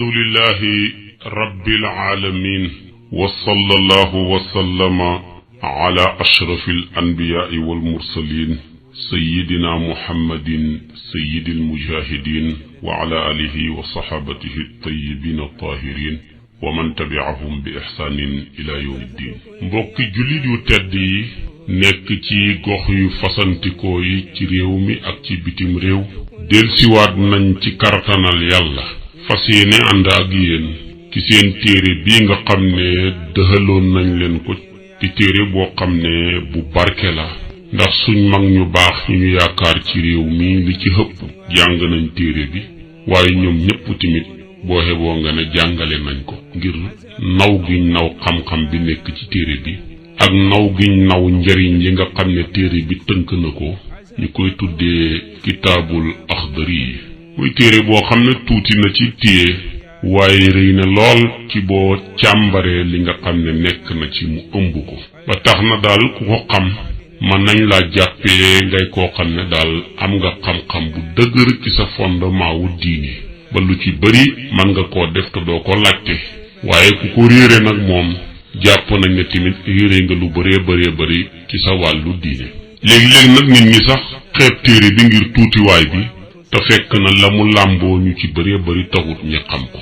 الحمد لله رب العالمين وصلى الله وسلم على أشرف الأنبياء والمرسلين سيدنا محمد سيد المجاهدين وعلى آله وصحابته الطيبين الطاهرين ومن تبعهم بإحسان إلى يوم الدين mbokki jullit yu tedd yi nekk ci gox yu fasantikoo yi ci réew mi ak ci bitim réew delsiwaat nañ ci kartanal yàlla fas yéene ànd ak yéen ci seen téere bii nga xam ne dëxaloon nañ leen ko ci téere boo xam ne bu barke la ndax suñ mag ñu baax ñu yaakaar ci réew mi li ci hëpp jàng nañ téere bi waaye ñoom ñëpp tamit boo xeboo nga ne jàngale nañ ko ngir naw giñ naw xam-xam bi nekk ci téere bi ak naw giñ naw njariñ yi nga xam ne téere bi tënk na ko ñu koy tuddee kitaabul axdari yi muy téere boo xam ne tuuti na ci téye waaye rëy na lool ci boo càmbaree li nga xam ne nekk na ci mu ëmb ko ba tax na daal ku ko xam mën nañ laa jàppee ngay koo xam ne daal am nga xam-xam bu dëgër ci sa fondement wu diine ba lu ci bëri mën nga koo def te doo ko laajte waaye ku ko réere nag moom jàpp nañ ne tamit réere nga lu bëree bëri ci sa wàllu diine léegi-léegi nag nit ñi sax xeeb téere bi ngir tuutiwaay bi te fekk na la mu làmboo ñu ci bëree bëri taxut ñi xam ko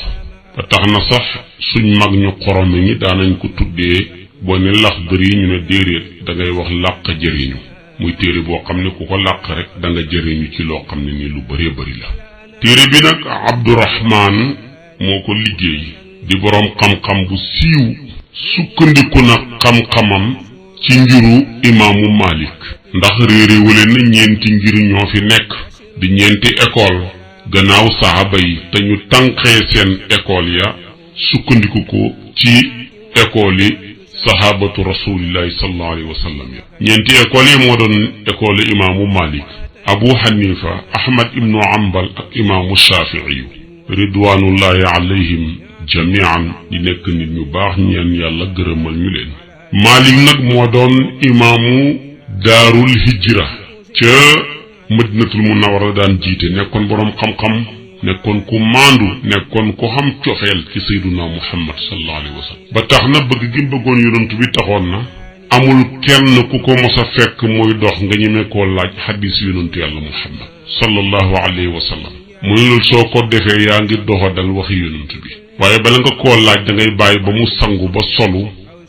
ba tax na sax suñ mag ñu xorome ñi daanañ ko tuddee boo ne Laxdari ñu ne déedéet da ngay wax làq jëriñu muy téere boo xam ne ku ko làq rek da nga jëriñu ci loo xam ne nii lu bëree bëri la téere bi nag Abdurahmaan moo ko liggéey di boroom xam-xam bu siiw sukkandiku na xam-xamam ci ngiru imaamu Malik ndax réeréwule na ñeenti ngir ñoo fi nekk di ñeenti école gannaaw saxaaba yi te ñu tànqee seen école ya sukkandiku ko ci école yi saxaabatu rasulillahi sallallahu alayhi wa sallam ya ñeenti école yi moo doon école imaamu Malik Abu Hanifa Ahmad ibnu Ambal ak imaamu Shaafi'i ridwanullahi alayhim jamian di nekk nit ñu baax ñeen yàlla gërëmal ñu leen Malik nag moo doon imaamu daarul hijra ca Madinatul Munawwara daan jiite nekkoon boroom xam-xam nekkoon ku maandu nekkoon ku xam cofeel ci sayduna Muhammad sallallahu alayhi wa sallam ba tax na bëgg gi bëggoon yonent bi taxoon na amul kenn ku ko mos a fekk muy dox nga ñeme koo laaj xadiis yonent yàlla Muhammad sallallahu alayhi wa sallam mu ne loolu soo ko defee yaa ngi doxadal waxi yonent bi waaye bala nga koo laaj da ngay bàyyi ba mu sangu ba solu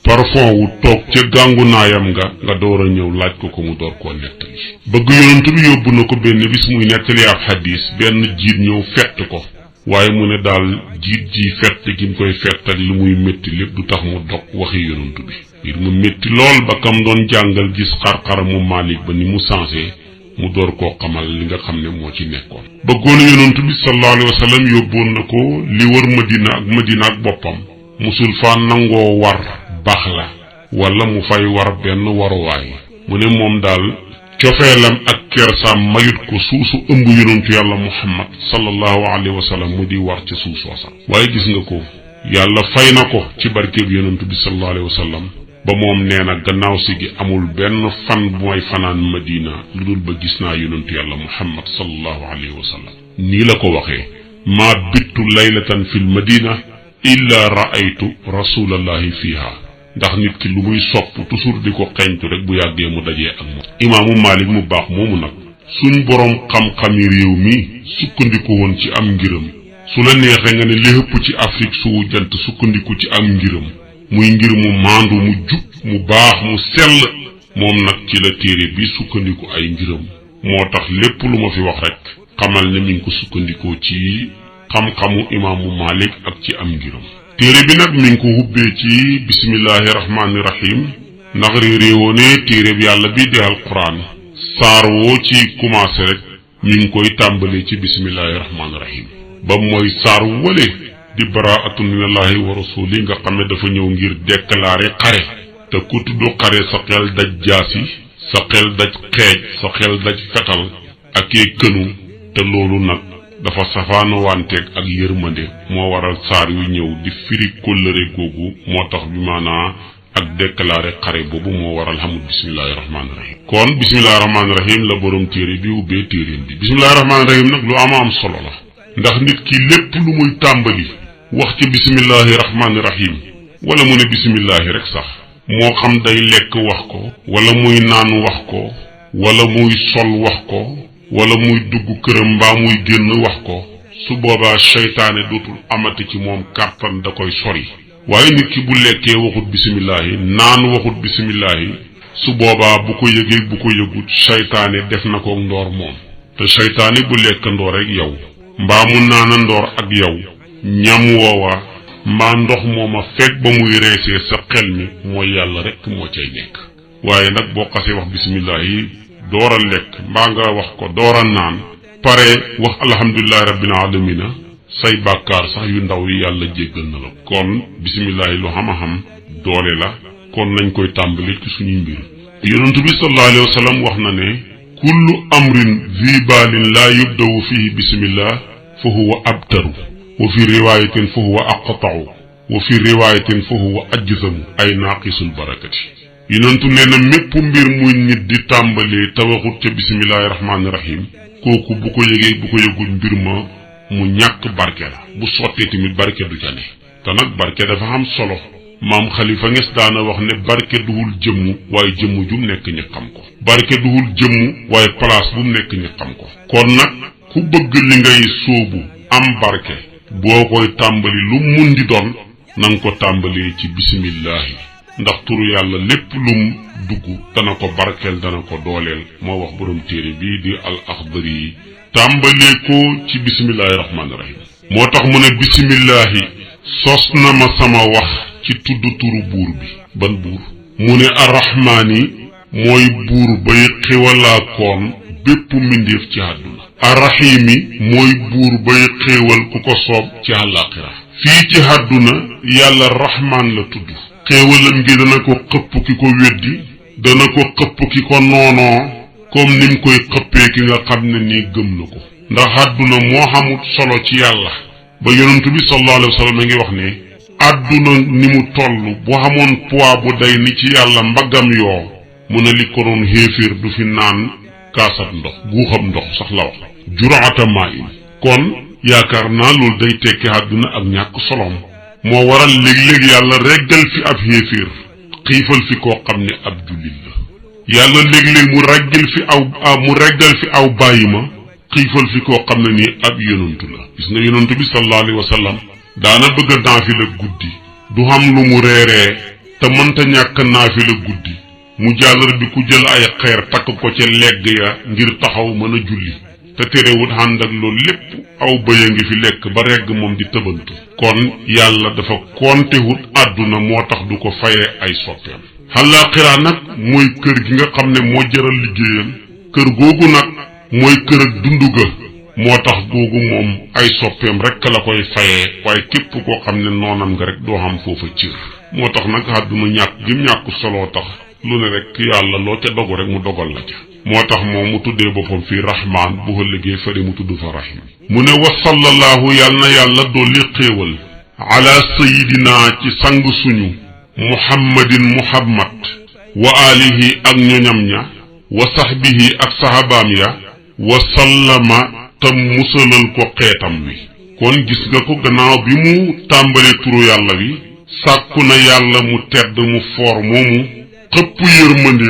parfum wu toog ca gàngu naayam nga door a ñëw laaj ko mu door koo nettali bëgg yonent bi yóbbu na ko benn bis muy nettali ab xadiis benn jiit ñëw fett ko waaye mu ne daal jiit ji fett gi mu koy fett ak li muy métti lépp du tax mu dog waxi yonent bi ngir mu métti lool ba kam doon jàngal gis xar-xaramu Malik ba ni mu sensé mu door koo xamal li nga xam ne moo ci nekkoon bëggoon yonent bi sallallahu alayhi wa sallam yóbboon na ko li wër Madina ak boppam musul fa nangoo war baax la wala mu fay war benn waruwaay mu ne moom daal cofeelam ak kersaam mayut ko suusu ëmb yonentu yàlla Muhammad sallallahu alayhi wa sallam mu di war ci suus wasa waaye gis nga ko yàlla fay na ko ci barkeeb yonentu bi sallallahu alayhi wa sallam ba moom nee na gannaaw si gi amul benn fan bu may fanaan Madina lu dul ba gis naa yonentu yàlla Muhammad sallallahu alayhi wa sallam nii la ko waxee maa bittu laylatan fil madina illa ra'aytu rasulallahi fiha ndax nit ki lu muy sopp toujours di ko xeeñtu rek bu yàggee mu dajee ak moom imaamu Malik mu baax moomu nag suñ boroom xam-xami réew mi sukkandiku woon ci am ngiram su la neexee nga ne li ëpp ci Afrique suwu jant sukkandiku ci am ngiram muy ngir mu maandu mu jub mu baax mu sell moom nag ci la téere bi sukkandiku ay ngiram moo tax lépp lu ma fi wax rek xamal ne mi ngi ko sukkandikoo ci xam-xamu imaamu Malik ak ci am ngiram téere bi nag mi ngi ko hubbee ci bismillahi rahmaani rahim ndax réeréewoo ne téere bi yàlla bii di alquran saar woo ci commencé rek mi ngi koy tàmbalee ci bismillahi rahmaani rahim ba mooy saar wale di baraatun minallahi wa rasuli nga xam ne dafa ñëw ngir déclarer xare te ku tudd xare sa xel daj jaasi sa xel daj xeej sa xel daj fetal ak kënu te loolu nag dafa safaano wanteeg ak yërmande moo waral saar yu ñëw di firi kóllëre googu moo tax bi maanaa ak déclaré xare boobu moo waral xamul bismillahi rahmaani rahim kon bismillahi rahmaani rahim la borom téere bi ubbee téeréem bi bismillahi rahmaani rahim nag lu am solo la ndax nit ki lépp lu muy tàmbali wax ci bismillahi rahmaani rahim wala mu ne bismillahi rek sax moo xam day lekk wax ko wala muy naan wax ko wala muy sol wax ko wala muy dugg këram mbaa muy génn wax ko su boobaa seytaane dootul amati ci moom kàttan da koy sori waaye nit ki bu lekkee waxut bismillahi naan waxut bismillahi su boobaa bu ko yëgee bu ko yëgut seytaane def na ko ndoor moom te seytaane bu lekk ndoor rek yow mbaa mu naana ndoor ak yow ñam woowa mbaa ndox mooma fekk ba muy reesee sa xel mi mooy yàlla rek moo cay nekk waaye nag boo xasee wax bismillahi door a lekk mbaa nga wax ko door a naan pare wax alhamdulillahi rabbil alamina say bàkkaar sax yu ndaw yi yàlla jéggal na la kon bismillahi lu xam-xam doole la kon nañ koy tàmbali ci suñuy mbir yonentu bi sallallahu alayhi wa sallam wax na ne kullu amrin zibalin laa yubdawu fihi bismillah fa huwa abtaru wa fi riwayatin fa huwa aqta'u wa fi riwayatin fa huwa ajzamu ay naaqisul barakati yonentu nee na mépp mbir muy nit di tàmbalee te waxut ca bismillahi rahmaani rahim kooku bu ko yëgee bu ko yëgul mbir ma mu ñàkk barke la bu sottee tamit barke du ca ne te nag barke dafa am solo maam Khalifa Niass daana wax ne barke duhul jëmm waaye jëmm jum nekk ñi xam ko barke duhul jëmm waaye place bu mu nekk ñi xam ko kon nag ku bëgg li ngay sóobu am barke boo koy tàmbali lu mun di doon na nga ko tàmbalee ci bisimillahi ndax turu yàlla lépp lum dugg dana ko barkeel dana ko dooleel moo wax borom téere bii di al axdari yi tàmbalee ko ci bisimillahi rahmaani rahim moo tax mu ne bisimillahi sos na ma sama wax ci tudd turu buur bi ban buur mu ne arrahmaani mooy buur bay xéwalaa koon bépp mbindeef ci àdduna arrahimi mooy buur bay xéewal ku ko soob ci àllaaxira fii ci àdduna yàlla rahmaan la tudd xéewalam gi dana ko xëpp ki ko weddi dana ko xëpp ki ko noonoo comme nim koy xëppee ki nga xam ne nii gëm na ko ndax àdduna moo xamut solo ci yàlla ba yonentu bi sallallahu alayhi wa sallam ngi wax ne àdduna ni mu toll bu xamoon poids bu day ni ci yàlla mbaggam yoo mu ne li ko doon xéeféer du fi naan kaasab ndox guuxam ndox sax la wax juraata maa in kon yaakaar naa loolu day tekki àdduna ak ñàkk solom moo waral léeg-léeg yàlla reggal fi ab xéeféer xiifal fi koo xam ne ab jullit la yàlla léeg-léeg mu reggal fi aw bàyyi ma xiifal fi koo xam ne nii ab yonantu la gis nga yonantu bi sallallahu alayhi wa sallam daana bëgg a naafila guddi du xam lu mu reeree te mënta ñàkk naafila guddi mu jàllar bi ku jël ay xeer takk ko ca legg ya ngir taxaw mën a julli te terewut ànd ak loolu lépp aw bëy a ngi fi lekk ba regg moom di tëbantu kon yàlla dafa kontewut àdduna moo tax du ko fayee ay soppeem àllaaxira nag mooy kër gi nga xam ne moo jaral liggéeyal kër googu nag mooy kër ak dundu ga moo tax googu moom ay soppeem rek la koy fayee waaye képp koo xam ne noonam nga rek doo xam foofa cër moo tax nag àdduna ñàkk gim ñàkk soloo tax lu ne rek yàlla loo ca dogu rek mu dogal la ca moo tax moom mu tuddee boppam fii rahmaan bu ëllëgee fële mu tudd fa rahim mu ne wa sallallahu yàlla na yàlla dolli xéewal ala sayidina ci sang suñu muhammadin muhammad wa alihi ak ñoñam ña wa sahbihi ak sahabaam ya wa sallama tam musalal ko xeetam wi kon gis nga ko gannaaw bi mu tàmbalee turu yàlla wi sàkku na yàlla mu tedd mu foor moomu xëpp yërmande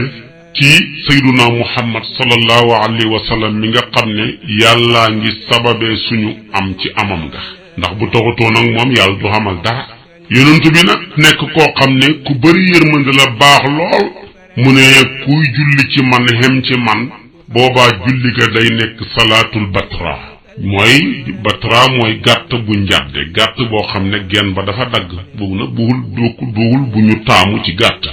ci sayduna muhammad sallallahu alayhi wa sallam mi nga xam ne yàllaa ngi sababee suñu am ci amam nga ndax bu taxutoon ak moom yàlla du xamal dara yonentu bi nag nekk koo xam ne ku bëri yërmande la baax lool mu ne kuy julli ci man xem ci man boobaa julli ga day nekk salaatul batra mooy gàtt bu njàdde gàtt boo xam ne genn ba dafa dagg boobu nag duwul bu ñu taamu ci gàtt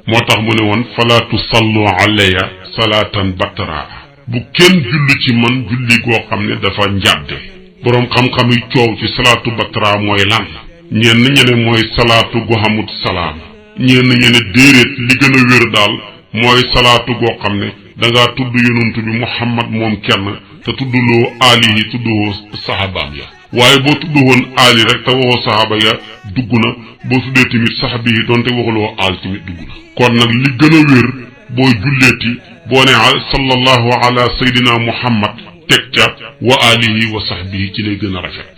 moo tax mu ne woon falaatu sallu alayya salaatan batra bu kenn julli ci man julli goo xam ne dafa njàdde boroom xam-xam yi coow ci salaatu batra mooy lan ñenn ñene mooy salaatu gu xamut salaam ñenn ñene déedéet li gën a wér daal mooy salaatu goo xam ne dangaa tudd yonent bi muhammad moom kenn te tudduloo aali yi tuddoo sahabaam ya waaye boo tudd woon aali rek te waxoo sahaba ya dugg na boo tuddee tamit sahabi yi doonte waxuloo aal tamit dugg na kon nag li gën a wér booy julleeti boo ne sallallahu ala sayyidina muhammad teg ca wa alihi wa sahbihi ci lay gën a rafet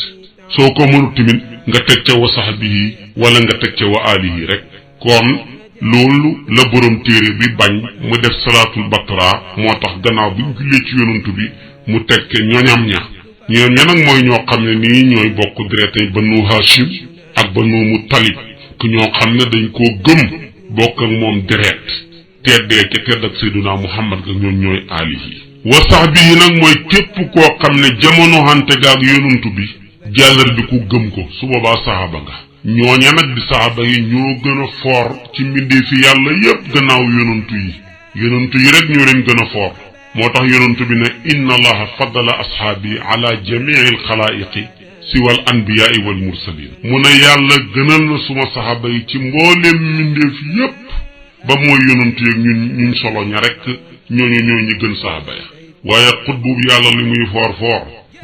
soo ko mënut tamit nga teg ca wa sahbihi wala nga teg ca wa alihi rek kon loolu la borom téere bi bañ mu def salaatul batra moo tax gannaaw bi ñu jullee ci yonantu bi mu teg ca ñoñam ña nag mooy ñoo xam ne nii ñooy bokk direte banu Hashim ak banu Muttalib ku ñoo xam ne dañ koo gëm bokk ak moom deret teddee ca tedd ak Seyduna Muhammad ga ñoom ñooy alihi wa sahbihi nag mooy képp koo xam ne jamono xante gaag yonantu bi jàllar bi ku gëm ko su boobaa saxaaba nga ñooña nag di saxaaba yi ñoo gën a foor ci mbindee fi yàlla yépp gannaaw yonantu yi rek ñoo leen gën a foor moo tax yonantu bi ne inna allaha faddala ashaabi ala jamii alxalaayiqi siwal anbiyaai wal mursalin mu ne yàlla gënal na suma saxaaba yi ci mbooleem mbindeef yépp ba mooy yonantu yeeg ñun solo ña rek ñooñu ñi gën saxaaba ya waaye xutbub yàlla li muy foor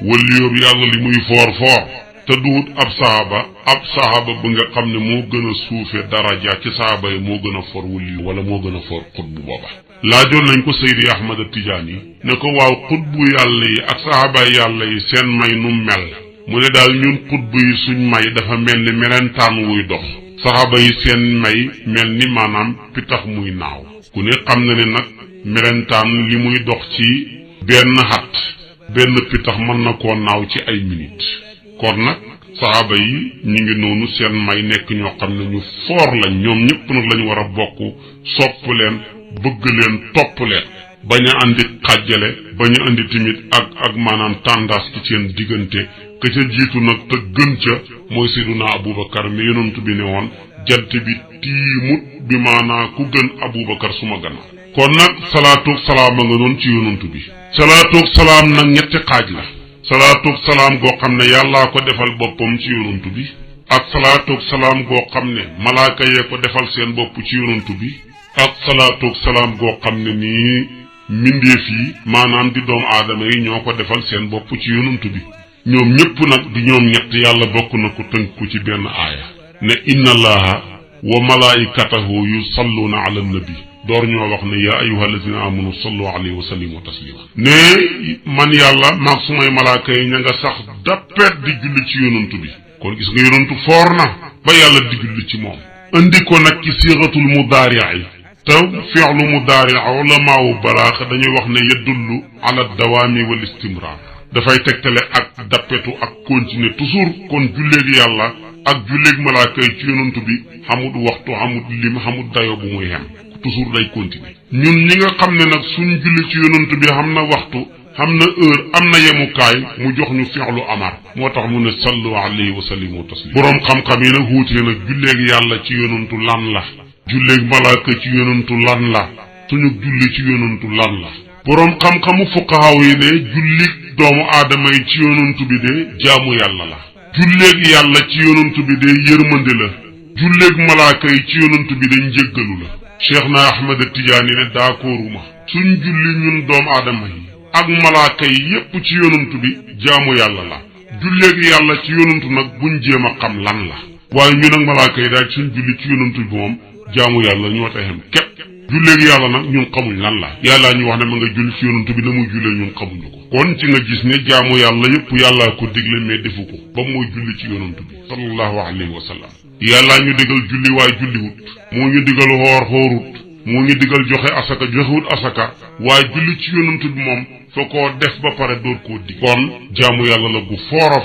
wëliyoob yàlla li muy foor te duut ab saxaaba bu nga xam ne moo gën a suufe daraja ci saxaaba yi moo gën a for wëliyu wala moo gën a for xutbu booba laajoon nañ ko Seydi Ahmad Tijaani ne ko waaw xutbu yàlla yi ak saxaaba yàlla yi seen may nu mel mu ne daal ñun xutbu yi suñ may dafa mel ni melentaan wuy dox saxaaba yi seen may mel ni maanaam pitax muy naaw ku ne xam na ne nag melentaan li muy dox ci benn pitax mën na koo naaw ci ay minutes kon nag saxaaba yi ñu ngi noonu seen may nekk ñoo xam ne ñu foor lañ ñoom ñëpp nag lañu war a bokk sopp leen bëgg leen topp leen bañ a andi xàjjale bañ a andi tamit ak maanaam tàndaas ci seen diggante ka ca jiitu nag te gën ca mooy Seyduna Abubakar mi yonantu bi ne woon jant bi tiimut bi maanaa ku gën Abubakar suma gannaaw kon nag salaatu salaam a nga noonu ci yonantu bi salaatu salaam nag ñetti xaaj la salaatu salaam goo xam ne yàllaa ko defal boppam ci yonantu bi ak salaatu salaam goo xam ne malaaka yee ko defal seen bopp ci yonantu bi ak salaatu salaam goo xam ne nii mbindeef yi maanaam di doomu aadama yi ñoo ko defal seen bopp ci yonantu bi ñoom ñëpp nag di ñoom ñett yàlla bokk na ko tënku ci benn aaya ne inna allaha wa malaikatahu yusalluna ala nabi door ñoo wax ne yaa ayyuha allazina amanu sallu alayhi wa sallimu taslima ne man yàlla maag sumay malaaka yi ña nga sax dappeet di julli ci yonantu bi kon gis nga yonantu foor na ba yàlla di julli ci moom indi ko nag ci siixatul mudaari te fi'lu mudaari ulamaawu balaax dañuy wax ne yadullu ala dawaami wal istimrar dafay tegtale ak dappetu ak continuer toujours kon julleeg yàlla ak julleeg malaaka yi ci yonantu bi xamut waxtu xamut lim xamut dayo bu muy xem toujours day continuer ñun ñi nga xam ne nag suñ julli ci yonantu bi xam na waxtu xam na heure am na yemukaay mu jox ñu fi'lu amar moo tax mu ne sallu alayhi wa sallimu taslim boroom xam-xam yi nag wuutee nag julleeg yàlla ci yonantu lan la julleeg malaaka ci yonantu lan la suñu julli ci yonantu lan la boroom xam-xamu fuqahaa yi ne jullig doomu aadama yi ci yonantu bi de jaamu yàlla la julleeg yàlla ci yonantu bi de yërmande la julleeg malaaka yi ci yonantu bi de njéggalu la cheikh na Ahmad Tijaani ne d'accorduma suñ julli ñun doomu aadama yi ak malaaka yi yépp ci yonantu bi jaamu yàlla la julleeg yàlla ci yonantu nag buñ jéem a xam lan la waaye ñun ak malaaka yi daal suñ julli ci yonantu bi moom jaamu yàlla ñoo taxem képp julleeg yàlla nag ñun xamuñ lan la yàllaa ñu wax ne ma nga julli ci yonantu bi na muy jullee ñun xamuñu ko kon ci nga gis ne jaamu yàlla yépp yàllaa ko digle mais defu ko ba mooy julli ci yonantu bi sallallahu alayhi wa sallam yàllaa ñu digal julli waaye julliwut moo ñu digal xoorut moo ñu digal joxe asaka joxewut asaka waaye julli ci yonantu bi moom fa koo def ba pare door koo dig kon jaamu yàlla la gu foor a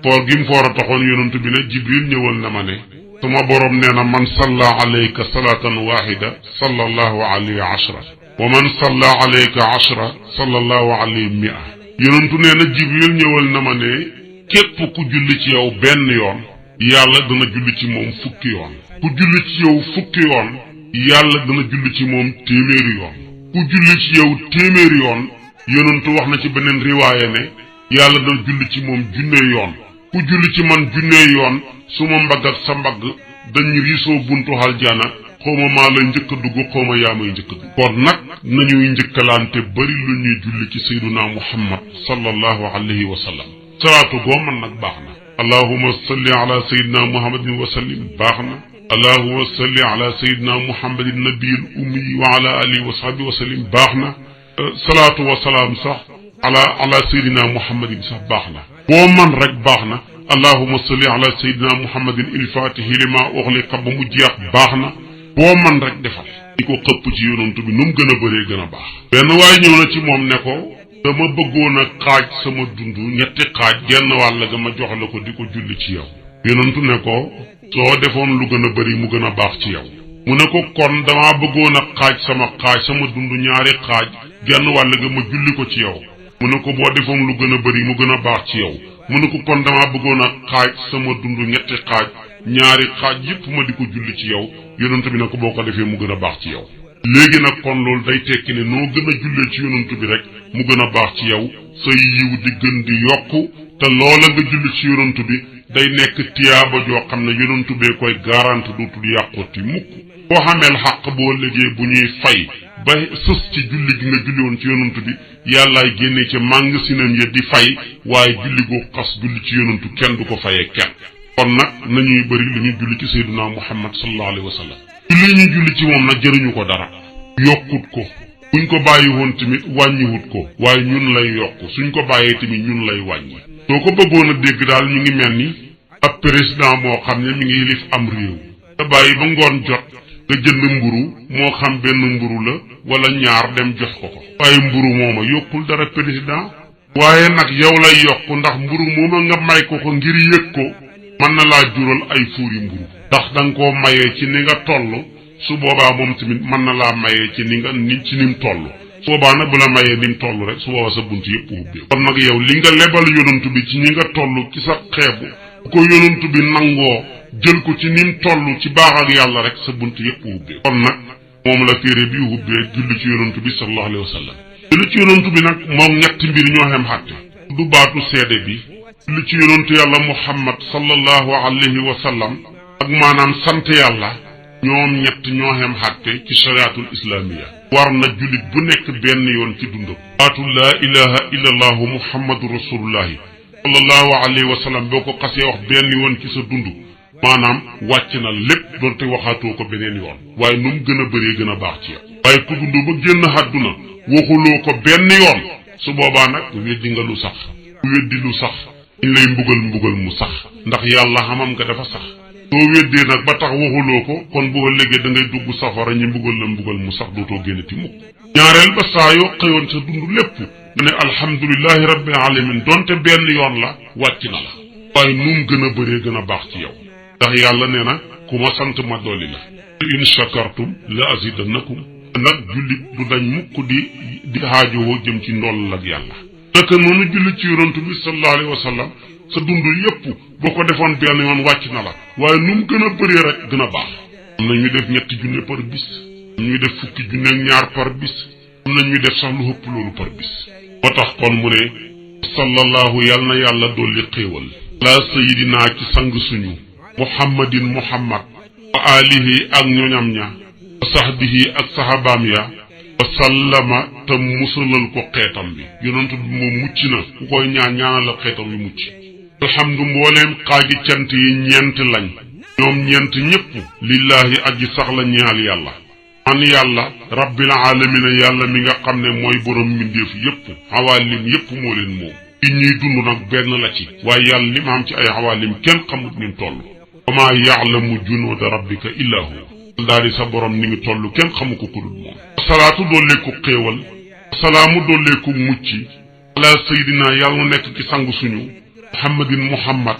foor gi mu foor a taxoon yonantu bi ne jibril ñëwal na ma ne suma borom nee na man salla alayka salatan wahida sallallahu alayhi ashra wa man salla alayka ashra sallallahu alayhi mi'a yonantu nee na jibril ñëwal na ma ne képp ku julli ci yow benn yoon yàlla dana julli ci moom fukki yoon ku julli ci yow fukki yoon yàlla dana julli ci moom téeméeri yoon ku julli ci yow téeméeri yoon yonantu wax na ci beneen riwaaya ne yàlla dana julli ci moom junnee yoon ku julli ci man junnee yoon suma mbagg ak sa mbagg dañu riisoo buntu aljana xawma maa lay njëkk a dugg xawma yaa may njëkk a dugg kon nag nañuy njëkkalante bari lu ñuy julli ci sayduna muhammad sallallahu alayhi wa sallam salaatu goo man nag baax na allahuma salli ala sayidina muhammadin wa sallim baax na allahuma salli ala sayidina muhammadin nabiyil ummi wa ala alihi wa sahbihi wa sallim baax na salaatu wa salaam sax ala sayidina muhammadin sax baax na boo man rek baax na allahumma salli ala sayyidina muhammadin il fatihi lima ughliqa ba mu jeex baax na boo man rek defal di ko xëpp ci yonent bi nu mu gën a bëree gën a baax benn waaye ñëw na ci moom ne ko dama bëggoon a xaaj sama dund ñetti xaaj genn wàll ga ma jox la ko di ko julli ci yow yonentu ne ko soo defoon lu gën a bëri mu gën a baax ci yow mu ne ko kon dama bëggoon a xaaj sama dund ñaari xaaj genn wàll ga ma julli ko ci yow mu ne ko boo defoon lu gën a bëri mu gën a baax ci yow mu ne ko kon dama bëggoon a xaaj sama dund ñetti xaaj ñaari xaaj yépp ma di ko julli ci yow yonent bi ne ko boo ko defee mu gën a baax ci yow léegi nag kon loolu day tekki ne noo gën a jullee ci yonent bi rek mu gën a baax ci yow say yiw di gën di yokku te loola nga julli ci yonent bi day nekk tiyaaba joo xam ne yonent bee koy garanti dootul yàqoti mukk boo xameel xaq boo liggéey bu ñuy fay ba sës ci julli gi nga julli woon ci yonent bi yàllaay génne ci màng sinam ya di fay waaye julli goo xas julli ci yonent kenn du ko fayee kenn kon nag nañuy bëri lu ñu julli ci sayyiduna muhammad sallallahu alayhi wa sallam julli ñu julli ci moom nag jëriñu ko dara yokkut ko buñ ko bàyyi woon tamit wàññiwut ko waaye ñun lay yokk suñ ko bàyyee tamit ñun lay wàññi soo ko bëggoon a dégg daal ñu ngi mel ni ab président moo xam ne mi ngi yilif am réew te bàyyi ba ngoon jot nga jënd mburu moo xam benn mburu la wala ñaar dem jox ko waaye mburu mooma yokkul dara président waaye nag yow lay yokk ndax mburu mooma nga may ko ngir yëg ko mën na laa jural ay fuuri mburu ndax da nga koo mayee ci ni nga toll su boobaa moom tamit mën na laa mayee ci ni mu toll su boobaa nag bu la mayee ni mu toll rek su boobaa sa bunt yëpp ubbee kon nag yow li nga lebal yonantu bi ci ñi nga toll ci sa xeebu bu ko yonantu bi nangoo jël ko ci ni mu toll ci baax ak yàlla rek sa bunt yëpp ubbee kon nag moom la téere bi ubbee julli ci yonantu bi sallallahu alayhi wa sallam julli ci yonantu bi nag moom ñetti mbir ñoo xem xatte du baatu seede bi julli ci yonantu yàlla muhammad sallallahu alayhi wa sallam ak maanaam sant yàlla ñoom ñett ñoo xem xatte ci shariatul islamiya war na jullit bu nekk benn yoon ci dundam baatu laa ilaha illa allahu muhammadu rasulullahi sallallahu alayhi wa sallam boo ko xasee wax benn yoon ci sa dund maanaam wàcc na lépp doonte waxaatoo ko beneen yoon waaye nu mu gën a bëree gën a baax ci yow waaye ku dund ba génn àdduna waxuloo ko benn yoon su boobaa nag weddi nga lu sax ku weddi lu sax dañ lay mbugal mu sax ndax yàlla xamam nga dafa sax soo weddee nag ba tax waxuloo ko kon boo léegi da ngay dugg safara ñi mbugal mu sax dootoo génnati mukk ñaareel ba saa yoo xëyoon sa dund lépp nga ne alhamdulillahi rabbil alamin donte benn yoon la wàcc na la waaye nu mu gën a bëree gën a baax ci yow ndax yàlla nee na ku ma sant ma dolli la in shakartum la azidannakum nag jullit du dañ mukk di xaajowoo jëm ci ndoll ak yàlla naka noonu jullit ci yonent bi sallallahu alayhi wa sallam sa dund yépp boo ko defoon benn yoon wàcc na la waaye nu mu gën a bëree rek gën a baax am na ñuy def 3 junne par bis am ñuy def 10 junne ak ñaar par bis am na ñuy def sax lu ëpp loolu par bis moo tax kon mu ne sallallahu yàlla na yàlla dolli xéewal ala sayidina ci sang suñu muhammadin muhammad wa alihi ak ñoñam ña wa sahbihi ak sahabaam ya wa sallama te musalal ko xeetam bi yonent bi moom mucc na ku koy ñaanal la xeetam bi mucc alhamdu mbooleem xaaji cant yi ñeent lañ ñoom ñeent ñépp lillahi aji sax la ñaal yàlla an yàlla rabbil alamina yàlla mi nga xam ne mooy borom mbindeef yépp xawaalim yépp moo leen moom i ñuy dund nag benn la ci waaye yàlla li ma am ci ay xawaalim kenn xamut ni mu toll wa maa ya'lamu junuuda rabbika illa hu daal di sa borom ni ngi toll kenn xamu ko ku dul moom salaatu dooleeku xéewal salaamu dooleeku mucc ala sayidina yàlla mu nekk ci sang suñu muhammadin muhammad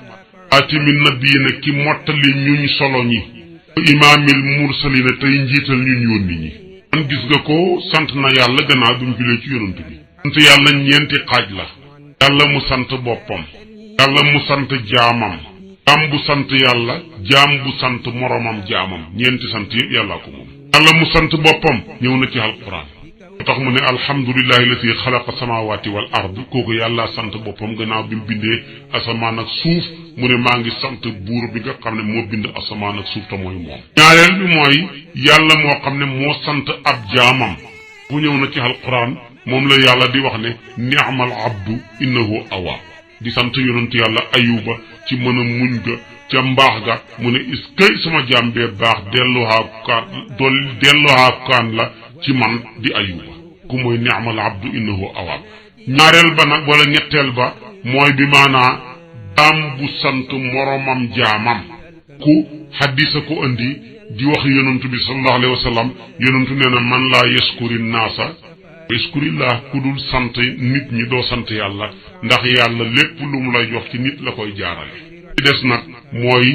atimi nabiyina ki mottali ñuñ solo ñi imaamil mursalina tey njiital ñun yónni ñi man gis nga ko sant na yàlla gannaaw bi mu julee ci yonent bi sant yàlla ñeenti xaaj la yàlla mu sant boppam yàlla mu sant jaamam jaam bu sant yàlla jaam bu sant moromam jaamam ñeenti sant yëpp yàllaa ko moom yàlla mu sant boppam ñëw na ci alquran moo tax mu ne alhamdulillahi lati xalaqa samawati wal ard kooku yàlla sant boppam gannaaw bi mu bindee asamaan ak suuf mu ne maa ngi sant buur bi nga xam ne moo bind asamaan ak suuf te mooy moom ñaareel bi mooy yàlla moo xam ne moo sant ab jaamam bu ñëw na ci alquran moom la yàlla di wax ne ni'mal abdu innahu awwaab di sant yonent yàlla ayuba ci mën a muñ ga ca mbaax ga mu ne iskay sama jaam bee baax delluwaakaan la ci man di ayuba ku mooy ni'mal abdu innahu awwaab ñaareel ba nag wala ñetteel ba mooy bi maanaa jaam bu sant moromam jaamam ku xaddisa ko andi di wax yonantu bi sallallahu alayhi wa sallam yonantu nee na man laa yaskuri naasa yaskurillah ku dul sant nit ñi doo sant yàlla ndax yàlla lépp lu mu lay jox ci nit la koy jaarale ci des nag mooy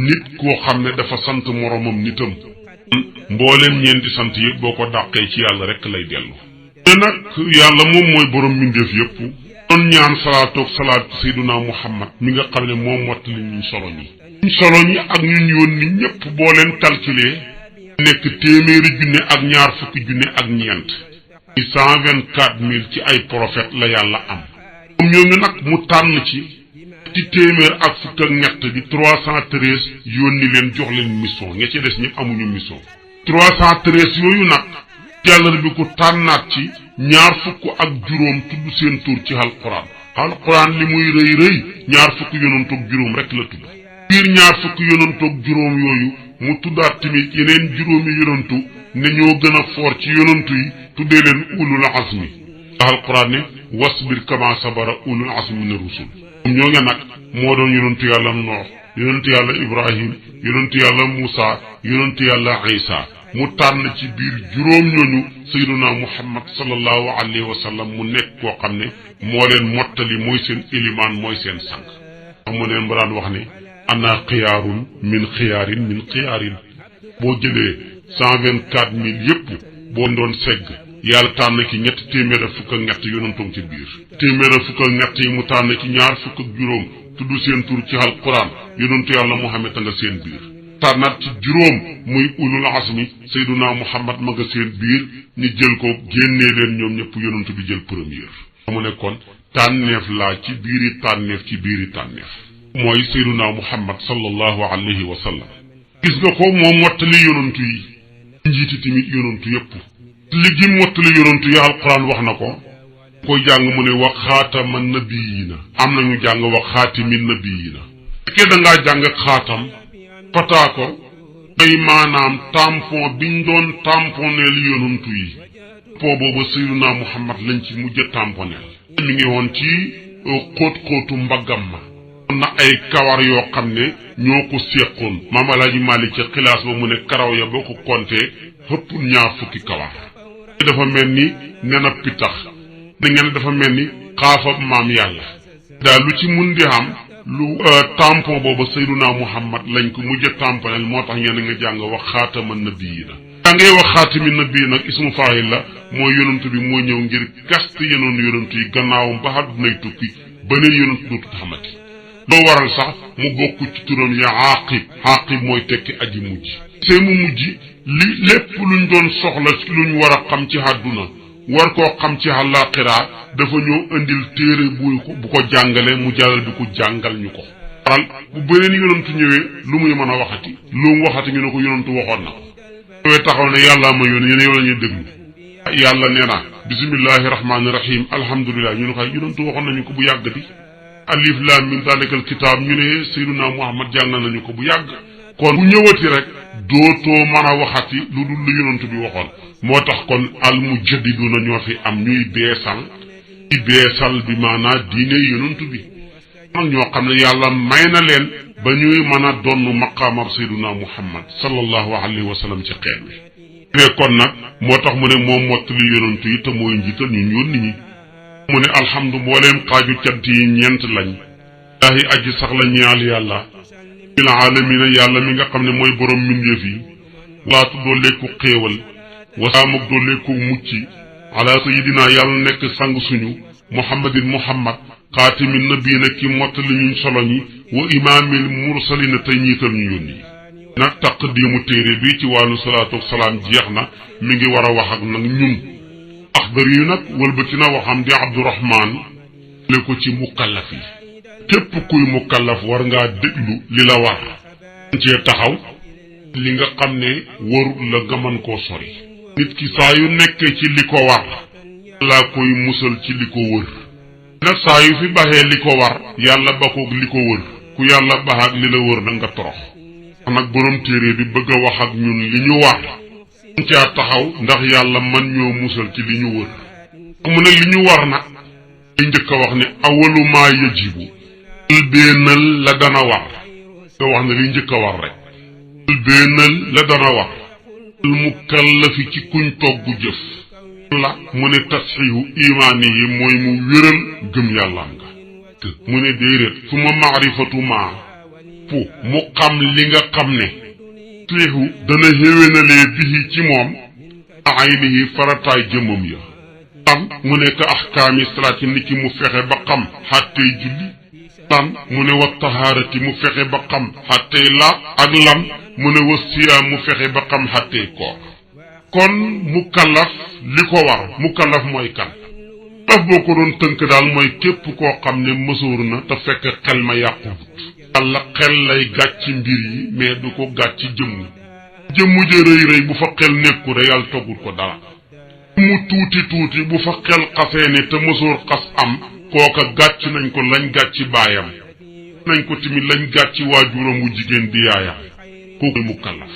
nit koo xam ne dafa sant moromam nitam mbooleem ñeenti sant yëpp boo ko dàqee ci yàlla rek lay dellu te nag yàlla moom mooy borom mbindeef yëpp doon ñaan salaatoog salaat sayduna muhammad mi nga xam ne moom mottali ñu solo ñi ak ñun yónni ñëpp boo leen calculer nekk téeméeri junne ak ñaar fukki junne ak ñeent 124 000 ci ay prophètes la yàlla am moom ñooñu nag mu tànn ci téeméer ak fukk ak ñett di 313 yónni leen jox leen mission ña ci des ñëpp amuñu mission 313 yooyu nag yàlla bi ko tànnaat ci ñaar fukk ak juróom tudd seen tur ci alquran li muy rëy rëy ñaar fukk yonantoog juróom rek la tudd biir ñaar fukk yonantoog juróom yooyu mu tuddaat tamit yeneen juróomi yonantu ne ñoo gën a foor ci yonantu yi tuddee leen ulul azmi alquran ne wasbir kama sabara ulul azmi min rusul ñoo nga nag moo doon yonantu yàlla Noox yonantu yàlla Ibrahim yonantu yàlla Muusa yonantu yàlla Isa mu tànn ci biir juróom ñooñu sayyiduna Muhammad sallallahu alayhi wa sallam mu nekk koo xam ne moo leen mottali mooy seen ilimaan mooy seen sang mu neen ba daan wax ne ana xiyaarun min xiyaarin boo jëlee 124 000 yépp boo doon segg yàlla tànn ki ñetti téeméer ak fukk ak ñett yonantoom ci biir téeméer ak fukk ak ñett yi mu tànn ci ñaar fukk ak juróom tudd seen tur ci alquran yonantu yàlla Muhammad a nga seen biir tànnaat ci juróom muy ulul azmi sayduna Muhammad ma nga seen biir ñu jël ko génnee leen ñoom ñëpp yonantu bi jël première mu ne kon tànneef laa ci biiri tànneef mooy sayduna Muhammad sallallahu alayhi wa sallam gis nga ko moo mottali yonantu yi njiiti tamit yonantu yëpp li gi mottali yonantu yi alquran wax na ko koy jàng mu ne wa xaatama nabiyina am nañu jàng wa xaatimi nabiyina fekkee da ngaa jàng xaatam pataa ko ay maanaam tampon biñ doon tamponeel yonantu yi po booba sayyiduna Muhammad lañ ci mujj a tamponeel mi ngi woon ci xóot-xóotu mbaggam ma am na ay kawar yoo xam ne ñoo ko séqoon maam Alaaji Maalik ca xilaas ba mu ne karaw ya boo ko compter xëpp ñaar fukki kawar dafa mel ni nena pitax da ngeen dafa mel ni xaafab maam yàlla daal lu ci mun di am lu tampon booba sayyiduna Muhammad lañ ko mujj a tamponel moo tax ñenn nga jàng wax xaatama nabiyina daa ngay wax xaatami nabi nag ismu faayil la mooy yonantu bi moo ñëw ngir gaste yenoon yonantu yi gannaawam ba àddunay tukki beneen yonantu dootu xamati loo waral sax mu bokk ci turam ya Aaqib mooy tekki aji mujj see mu mujj li lépp luñ doon soxla luñ war a xam ci àdduna war koo xam ci àllaaxira dafa ñëw indil téere bu ko jàngale mu jàllal bi ko jàngal ñu ko waral bu beneen yonantu ñëwee lu muy mën a waxati lu mu waxati ñu ne ko yonantu waxoon na ko ñëwee taxaw ne yàllaa ma yónni yéen yow la ñuy déglu yàlla nee na bismillahi rahmaani rahim alhamdulilah ñu ne ko yonantu waxoon nañu ko bu yàgg di alif lam mim dalikal kitaab ñu ne sayyiduna Muhammad jàng nañu ko bu yàgg kon bu ñëwati rek dootoo mën a waxati lu dul lu yonantu bi waxoon moo tax kon al mujaddiduna ñoo fi am ñuy beesal bi maanaa diine yonantu bi nag ñoo xam ne yàlla may na leen ba ñuy mën a donn maqaamam sayyiduna Muhammad sallallahu alayhi wa sallam ci xeet bi ne kon nag moo tax mu ne moom mottali yonantu yi te mooy njiital ñu yónni ñi mu ne alhamdu mbooleem xaaju cant yi ñeent lañ laahi aji sax la ñaal yàlla bil aalamiina yàlla mi nga xam ne mooy borom mbindeef yi waatu dooleeku xéewal wasaamuk dooleeku mucc ala sayidina yàlla nekk sang suñu muhammad xaatimin nabiina ki mottali ñuñ solo ñi wa imaamil mursalina tey ñiital ñu yónni nag taqdiimu téere bi ci wàllu salaatu wa salaam jeex na mi ngi war a wax ak nag ñun axdar yu nag wëlbati na waxam di Abdurahmaan le ko ci mukallaf yi képp kuy mukallaf war ngaa déglu li la war cee taxaw li nga xam ne warut la nga mën koo sori nit ki saa yu nekkee ci li ko war laa koy musal ci li ko wër nag saa yu fi baxee li ko war yàlla bakoog li ko wër ku yàlla baxaak li la wër na nga torox nag borom téere bi bëgg a wax ak ñun li ñu war caa taxaw ndax yàlla man ñoo musal ci li ñu wër mu ne li ñu war nag li njëkk a wax ne awalu maa yajibu njëlbéenal la dana war nga wax ne li njëkk a war rek njëlbéenal la dana war al mukallafi ci kuñ togg jëf la mu ne tasxiihu imaani yi mooy mu wéral gëm yàlla nga mu ne déedéet fu ma maarifatu maa fu mu xam li nga xam ne tasxiihu dana xéwénalee bihi ci moom aynihi farataay jëmmam ya tam mu ne ka ahkaami salaati ni ki mu fexe ba xam xàttey julli tam mu ne wa tahaarati mu fexe ba xam xàttey laab ak lam mu ne wa siyaam mu fexe ba xam xàttey koor kon mukallaf li ko war mukallaf mooy kan daf boo ko doon tënk daal mooy képp koo xam ne mësoor na te fekk xel ma yàquwut yàlla xel lay gàcc mbir yi mais du ko gàcc jëmm ja rëy rëy bu fa xel nekku rek yàlla toggul ko dara mu tuuti tuuti bu fa xel xasee ne te mësoor xas am kooka gàcc nañ ko lañ gàcc baayam nañ ko tamit lañ gàcc waajuram wu jigéen di yaayam kooku mukallaf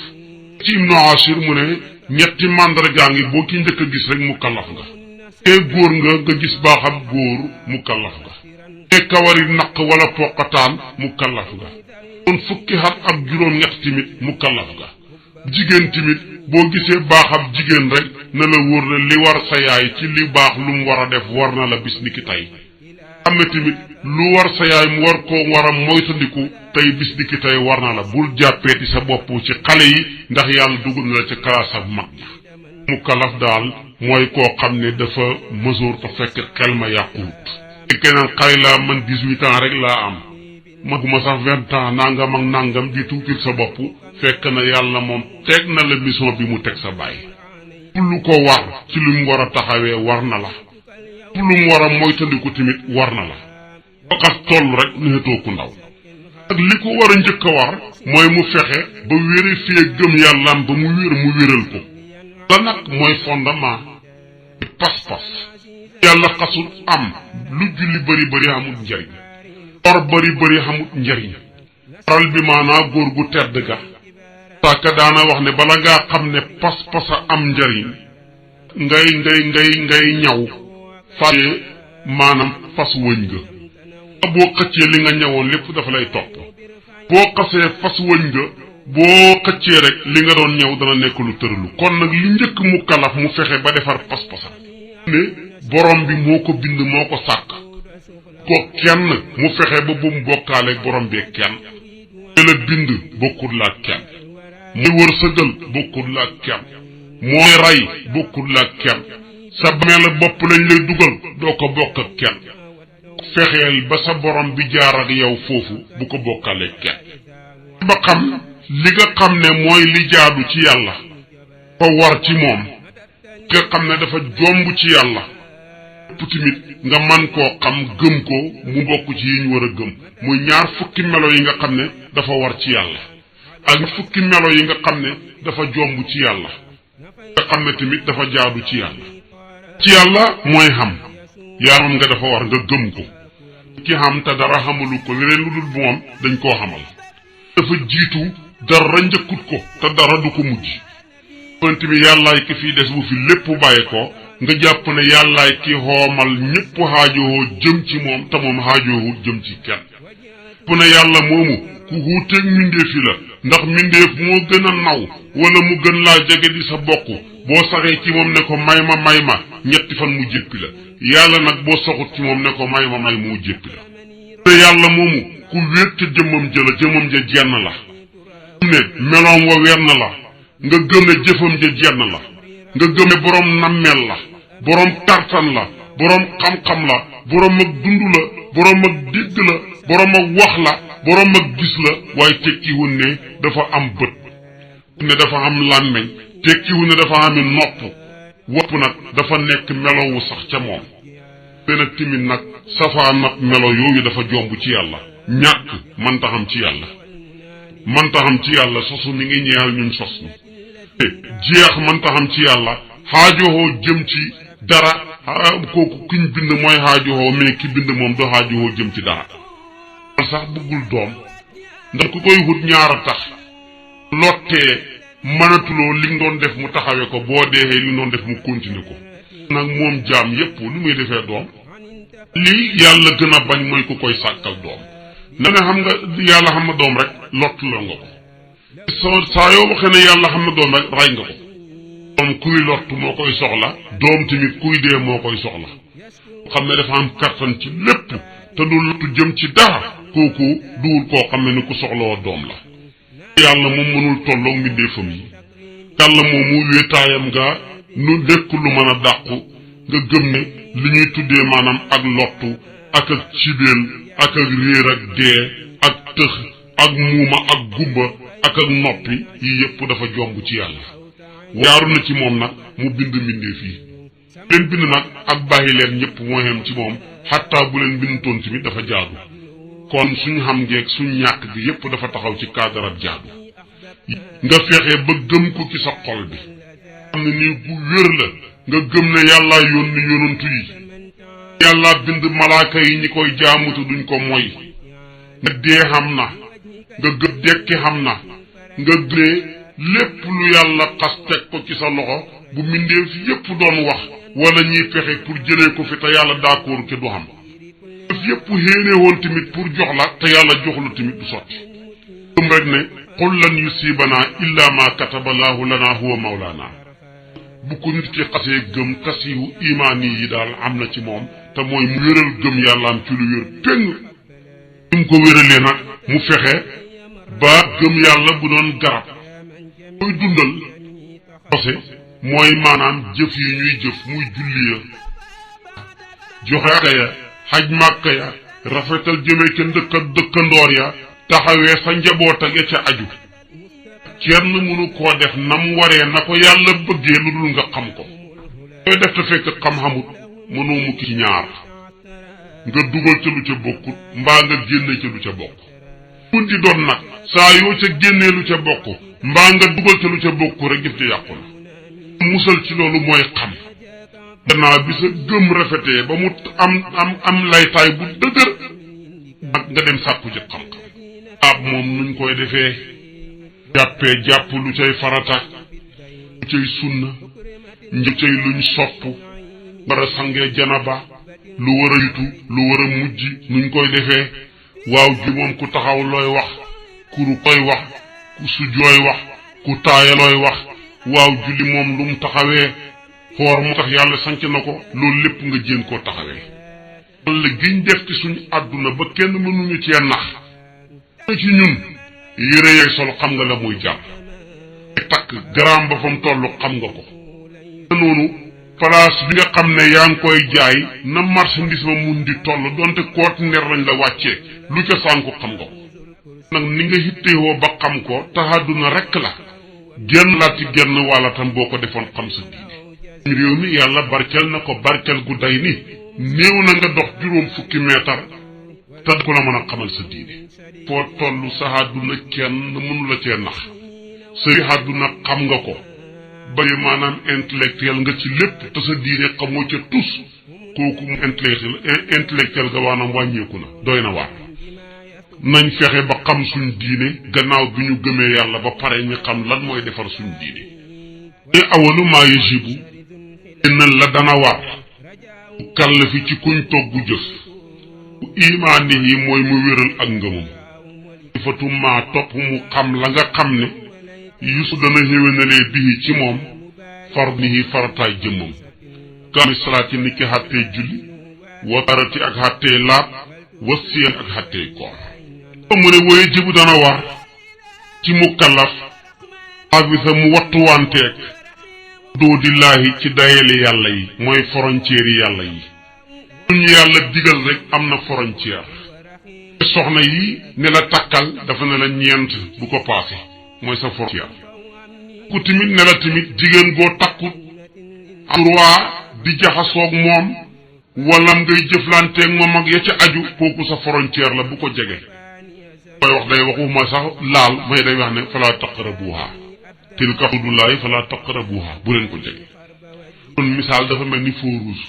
ci Ibnu Ashir mu ne ñetti màndargaa ngi boo ki njëkk a gis rek mukallaf nga te góor nga gis baaxam góor mukallaf nga te kawari naq wala poqataan mukallaf nga kon fukki at ak juróom-ñett tamit mukallaf nga jigéen tamit boo gisee baaxam jigéen rek na la wóor ne li war sa yaay ci li baax lu mu war a def war na la bis ni ki tey am na tamit lu war sa yaay mu war koo war a moytandiku tey bis ni ki tey war na la bul jàppeeti sa bopp ci xale yi ndax yàlla dugg na la ca classe ak mag mukallaf daal mooy koo xam ne dafa mësoor te fekk xel ma yàquwut keneen xale laa man 18 ans rek laa am maguma sax 20 ans nangam ak nangam di tuutil sa bopp fekk na yàlla moom teg na la mission bi mu teg sa bàyyi lu ko war ci lu mu war a taxawee war na la lu mu war a moytandiku tamit war na la faqat toll rek neexatoo ku ndaw ak li ko war a njëkk a war mooy mu fexe ba vérifier gëm yàllaam ba mu wéral ko la nag mooy fondement pas-pas yàlla xasul am lu julli bëri amul njariñ or bëri amul njariñ waral bi maanaa góor gu tedd ga sàkka daana wax ne bala ngaa xam ne pas-pas a am njariñ ngay ñaw fàtte maanaam fas wëñ nga boo xëccee li nga ñawoon lépp dafa lay topp boo xasee fas wëñ nga boo xëccee rek li nga doon ñëw dana nekk lu tëralu kon nag li njëkk mu kalaf mu fexe ba defar pas-pasam ne borom bi moo ko bind moo ko sàkk ko kenn mu fexe ba bu mu bokkaaleeg borom bee kenn la bind bokkul la kenn muy wërsëgal bokkul la kenn mooy rey bokkul la kenn sa bamee la bopp lañ lay dugal doo ko bokk ak kenn fexeel ba sa borom bi jaar ak yow foofu bu ko bokkaaleeg kenn ba xam li nga xam ne mooy li jaadu ci yàlla fa war ci moom nga xam ne dafa jomb ci yàlla tamit nga man koo xam gëm ko mu bokk ci yi ñu war a gëm muy ñaar fukki melo yi nga xam ne dafa war ci yàlla ak fukki melo yi nga xam ne dafa jomb ci yàlla nga xam ne tamit dafa jaadu ci yàlla mooy xam yaaram nga dafa war nga gëm ko ki xam te dara xamalu ko leneen lu dul moom dañ koo xamal dafa jiitu dara njëkkut ko te dara du ko mujj konti bi yàllaay ki fii des bu fi lépp bàyyi ko nga jàpp ne yàllaay ki xoomal ñépp xaajowoo jëm ci moom te moom xaajoowut jëm ci kenn bu ne yàlla moomu ku wuuteeg mbindeef yi la ndax mbindeef moo gën a naw wala mu gën laa jege di sa bokk boo saxee ci moom ne ko may ma ñetti fan mu jéppi la yàlla nag boo soxut ci moom ne ko may mu jéppi la te yàlla moomu ku wéet te jëmmam ja jenn la ne meloom wa wenn la nga gëm ne jëfam ja jenn la nga gëm ne boroom nammeel la boroom tartan la boroom xam-xam la boroom ak dund la boroom ak dégg la boroom ak wax la boroom ak gis la waaye tekkiwul ne dafa am bët ne dafa am làmmeñ tekkiwul ne dafa ami nopp wopp nag dafa nekk melowu sax ca moom te nag timit nag safaan nag melo yooyu dafa jomb ci yàlla ñàkk mënta xam ci yàlla mënta xam ci yàlla sosu mi ngi ñeexal ñun sos ni jeex mënta xam ci yàlla xaajoxoo jëm ci dara kooku kiñ bind mooy xaajoxoo mais ki bind moom do xaajoxoo jëm ci dara sax bëggul doom ndax ku koy wut ñaara tax lottee mënatuloo li nga doon def mu taxawee ko boo deexee li nga doon def mu continuer ko nag moom jaam yépp lu muy defee doom lii yàlla gën a bañ mooy ku koy sàkkal doom na ne xam nga yàlla xam na doom rek lott la nga ko saa yoo waxee ne yàlla xam na doom rek ray nga ko doom kuy lott moo koy soxla doom tamit kuy dee moo koy soxla xam ne dafa am kattan ci lépp te du lottu jëm ci dara kooku duwul koo xam ne ni ku soxlawoo doom la yàlla moom mënul tolloog mbindeefam yi yàlla moom mu wéetaayam nga nu nekk lu mën a dàqu nga gëm ne li ñuy tuddee maanaam ak lottu ak cibeel ak réer ak dee ak tëx ak muuma ak gumba ak noppi yi yépp dafa jomb ci yàlla yaaru na ci moom nag mu bind mbindeef yi leen bind nag ak bàyyi leen ñëpp moo yem ci moom xattaa bu leen bindutoon tamit dafa jaadu kon suñ xam ngeeg suñ ñàkk gi yépp dafa taxaw ci cadre ab jaadu nga fexe ba gëm ko ci sa xol bi xam ne nii bu wér la nga gëm ne yàllaa yónni yonantu yi yàllaa bind malaaka yi ñi koy jaamutu duñ ko moy nga dee xam na nga gëm dekki xam na nga gëmee lépp lu yàlla xas teg ko ci sa loxo bu mbindeef yépp doon wax wala ñuy fexe pour jëlee ko fi te yàlla d'accord ke du xam def yépp xéene woon tamit pour jox la te yàlla joxlu tamit du sotti gëm rek ne qul lan yusibanaa illa ma kataballahu lana huwa mawlana bu ko nit ki xasee gëm tasiwu imaani yi daal am na ci moom te mooy mu wéral gëm yàlla am ci lu wér péng mu ko wéralee nag mu fexe ba gëm yàlla bu doon garab mooy dundal sose mooy maanaam jëf yi ñuy jëf muy julli ya joxe aka ya xaj màkka ya rafetal jëme ca dëkkandoor ya taxawee sa njaboot ak ya ca aju kenn mënu koo def nam waree na ko yàlla bëggee lu dul nga xam ko koy def te fekk xam-xamut mënoo mu ci ñaar nga dugal ca lu ca bokkut mbaa nga génne ca lu ca bokk mun di doon nag saa yoo ca génnee lu ca bokk mbaa nga dugal ca lu ca bokk rek jëf ca yàqu na musal ci loolu mooy xam gannaaw bi sa gëm rafetee ba mu am laytaay bu dëgër ak nga dem sàkku ci xam-xam ab moom nuñ koy defee jàppee jàpp lu cay farata lu cay sunna lu cay luñ sopp war a sangee janaba lu war a yitu lu war a mujj nuñ koy defee waaw ji moom ku taxaw looy wax kuru koy wax ku sujooy wax ku taaya looy wax waaw julli moom lu mu taxawee xoor mu tax yàlla sanc na ko loolu lépp nga jéem koo taxawee walla giñ def ci suñu àdduna ba kenn mënuñu cee nax ci ñun yére yay sol xam nga la muy jàpp takk garaam ba fa mu toll xam nga ko noonu place bi nga xam ne yaa ngi koy jaay na marchandise ma mun di toll donte conteneur lañ la wàccee lu ca sànku xam nga ko nag ni nga hittewoo ba xam ko taxaduna rekk la genn laa ci genn wàlla tam boo ko defoon xam sa diine réew mi yàlla barkel na ko barkel gu day ni néew na nga dox juróom fukki meetar te ku la mën a xamal sa diine foo tollu sa àdduna kenn mënu la cee nax sa àdduna xam nga ko bari maanaam intellectuel nga ci lépp te sa diine xamoo ca tus kooku mu intellectuel nga waanaam wàññeeku na doy na waar nañ fexe ba xam suñ diine gannaaw bi ñu gëmee yàlla ba pare ñu xam lan mooy defar suñ diine te awalu maa yajibu innal la dana war kallafi ci kuñ toggu jëf bu imaani yi mooy mu wéral ak ngëmam fatu maa topp mu xam la nga xam ne yusu dana xéwénalee bii ci moom far nihi farataay jëmmam kaami salaati ni ki xàttee julli wa tarati ak xàttee laab wa siyam ak xàttee koor mu ne wooye jibu dana war ci mukallaf abisa mu wattuwanteeg doo dillaahi ci dayeli yàlla yi mooy frontière yi yàlla yi ñu yàlla digal rek am na frontière soxna yi ne la takkal dafa ne la ñeent bu ko paase mooy sa frontière ku timit ne la timit jigéen goo takkut droit di jaxasoog moom wala ngay jëflanteeg moom ak ya ca aju kooku sa frontière la bu ko jege koy wax day waxuma sax laal may day wax ne fala taqrabuha tilka hudullahi fala taqrabuha bu leen ko jege kon misaal dafa mel ni feu rouge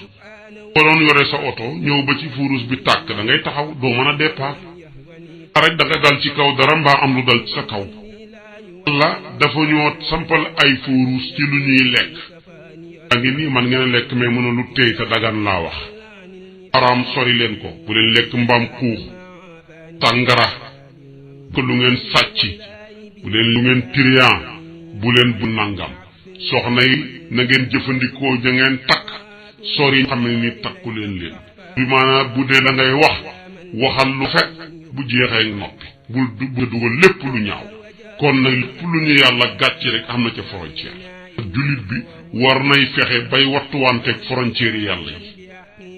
boo doon yore sa oto ñëw ba ci feu rouge bi tàkk da ngay taxaw doo mën a départ rek da nga dal ci kaw dara mbaa am lu dal ci sa kaw la dafa ñoo sampal ay feu rouge ci lu ñuy lekk a ngi nii man ngeen lekk mais mën a lu téy te dagan laa wax araam sori leen ko bu leen lekk mbaam xuux tàngara ko lu ngeen sàcc bu leen lu ngeen trian bu leen bu nangam soxna yi na ngeen jëfandikoo ja ngeen takk sori xam ne ni takku leen bi maanaam bu dee da ngay waxal lu fekk bu jeexee noppi bul dugal lépp lu ñaaw kon nag lépp lu ñu yàlla gàcc rek am na ca frontière jullit bi war nay fexe bay wattuwanteeg frontière yi yàlla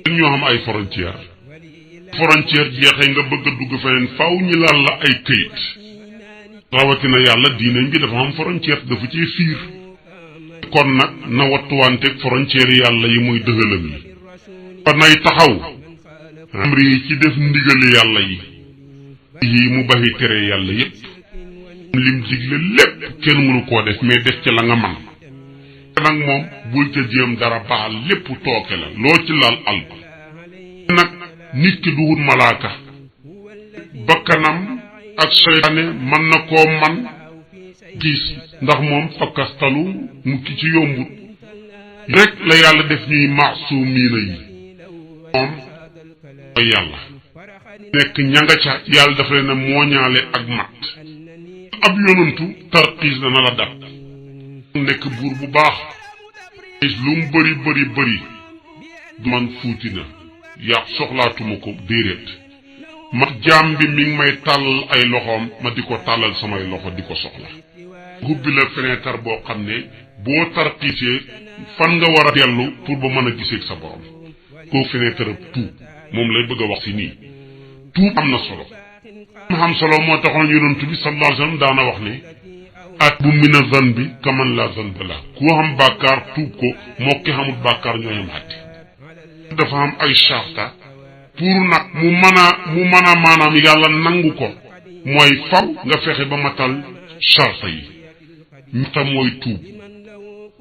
yi ñoo xam ay frontière jeexee nga bëgg a dugg feneen faaw ñi laal la ay këyit rawatina yàlla diinañ bi dafa am frontière dafa ci fiir kon nag na wattuwanteeg frontière yàlla yi muy dëgëlam yi kon nay taxaw amri yi ci def ndigali yàlla yi mu baxi tere yàlla yépp lim digle lépp kenn mënu koo def mais def ci la nga man nag moom bul ca jéem dara baal lépp tooke la loo ci laal alko nag nit ki du wut malaaka bakkanam ak seytaane mën na koo man gis ndax moom fakkastalu mu ki ci yombut rek la yàlla def ñuy maasumiina yi moom mooy yàlla nekk ñanga ca yàlla dafa leen a mooñaale ak mat ab yonantu tarxiis dana la dab nekk buur bu baax lu mu bëri man fuuti na yàq soxlaatuma ko déedéet ma jaam bi mi ngi may tàllal ay loxoom ma di ko tàllal samay loxo di ko soxla hubbi la fenêtre boo xam ne boo tarxiisee fan nga war a dellu pour ba mën a gisee sa borom koo fenêtre tuub moom lay bëgg a wax si nii tuub am na solo am solo moo taxoon yonent bi sallallahu alayhi wasallam daana wax ne at bu mina zanbi kaman la zanba la ku xam bàkkaar tuub ko moo ki xamul bàkkaar ñoo yem xatti dafa am ay charta pour nag mu mën a maanaam yàlla nangu ko mooy faw nga fexe ba matal charta yi ñetta mooy tuub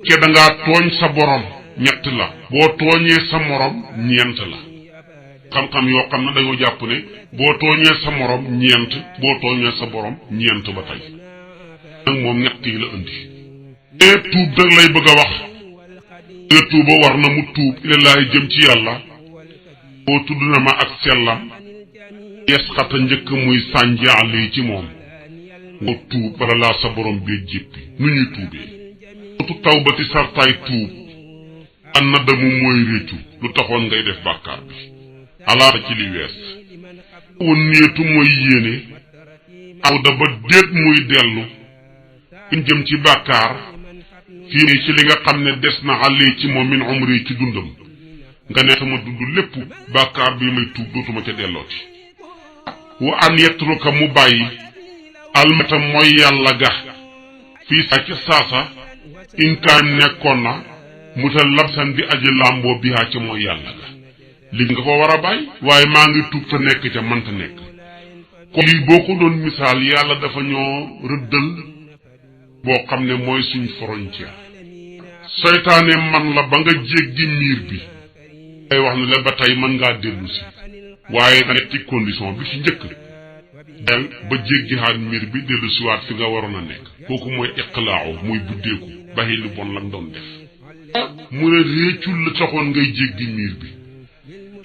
ke da ngaa tooñ sa borom ñett la boo tooñee sa morom ñeent la xam-xam yoo xam ne dañoo jàpp ne boo tooñee sa morom ñeent boo tooñee sa borom ñeent ba tey nag moom ñett yi la indi te tuub nag lay bëgg a wax nga tuuba war na mu tuub ilallaay jëm ci yàlla boo tudd na ma ak sellam yees xata njëkk muy sànjaal yi ci moom nga tuub bala laa sa borom bee jéppi nu ñuy tuubee tu tawbati sartaay tuub an na damu mooy réccu lu taxoon ngay def bàkkaar bi alaata ci li wees woon néetu mooy yéene aw da ba déet muy dellu kuñ jëm ci bàkkaar fii ci li nga xam ne des na àlli ci moom min umri ci dundam nga ne sama dund lépp bàkkaar bi may tuub dootuma ca dellooti wa an yetruka mu bàyyi almata mooy yàlla ga fii saa ca saasa inkaan nekkoon na mu ta labsan di aji làmboo bihaa ca mooy yàlla ga li nga ko war a bàyyi waaye maa ngi tuub te nekk ca mënta nekk kon lii boo ko doon misaal yàlla dafa ñoo rëddal boo xam ne mooy suñ frontière seytaane man la ba nga jéggi miir bi ay wax ne la ba tey mën ngaa dellu si waaye da ñetti condition bi ci njëkk del ba jéggi xaat miir bi dellu siwaat fi nga waroon a nekk kooku mooy iqlaaw muy buddeeku baxi lu bon la nga doon def mu ne réccul la taxoon ngay jéggi miir bi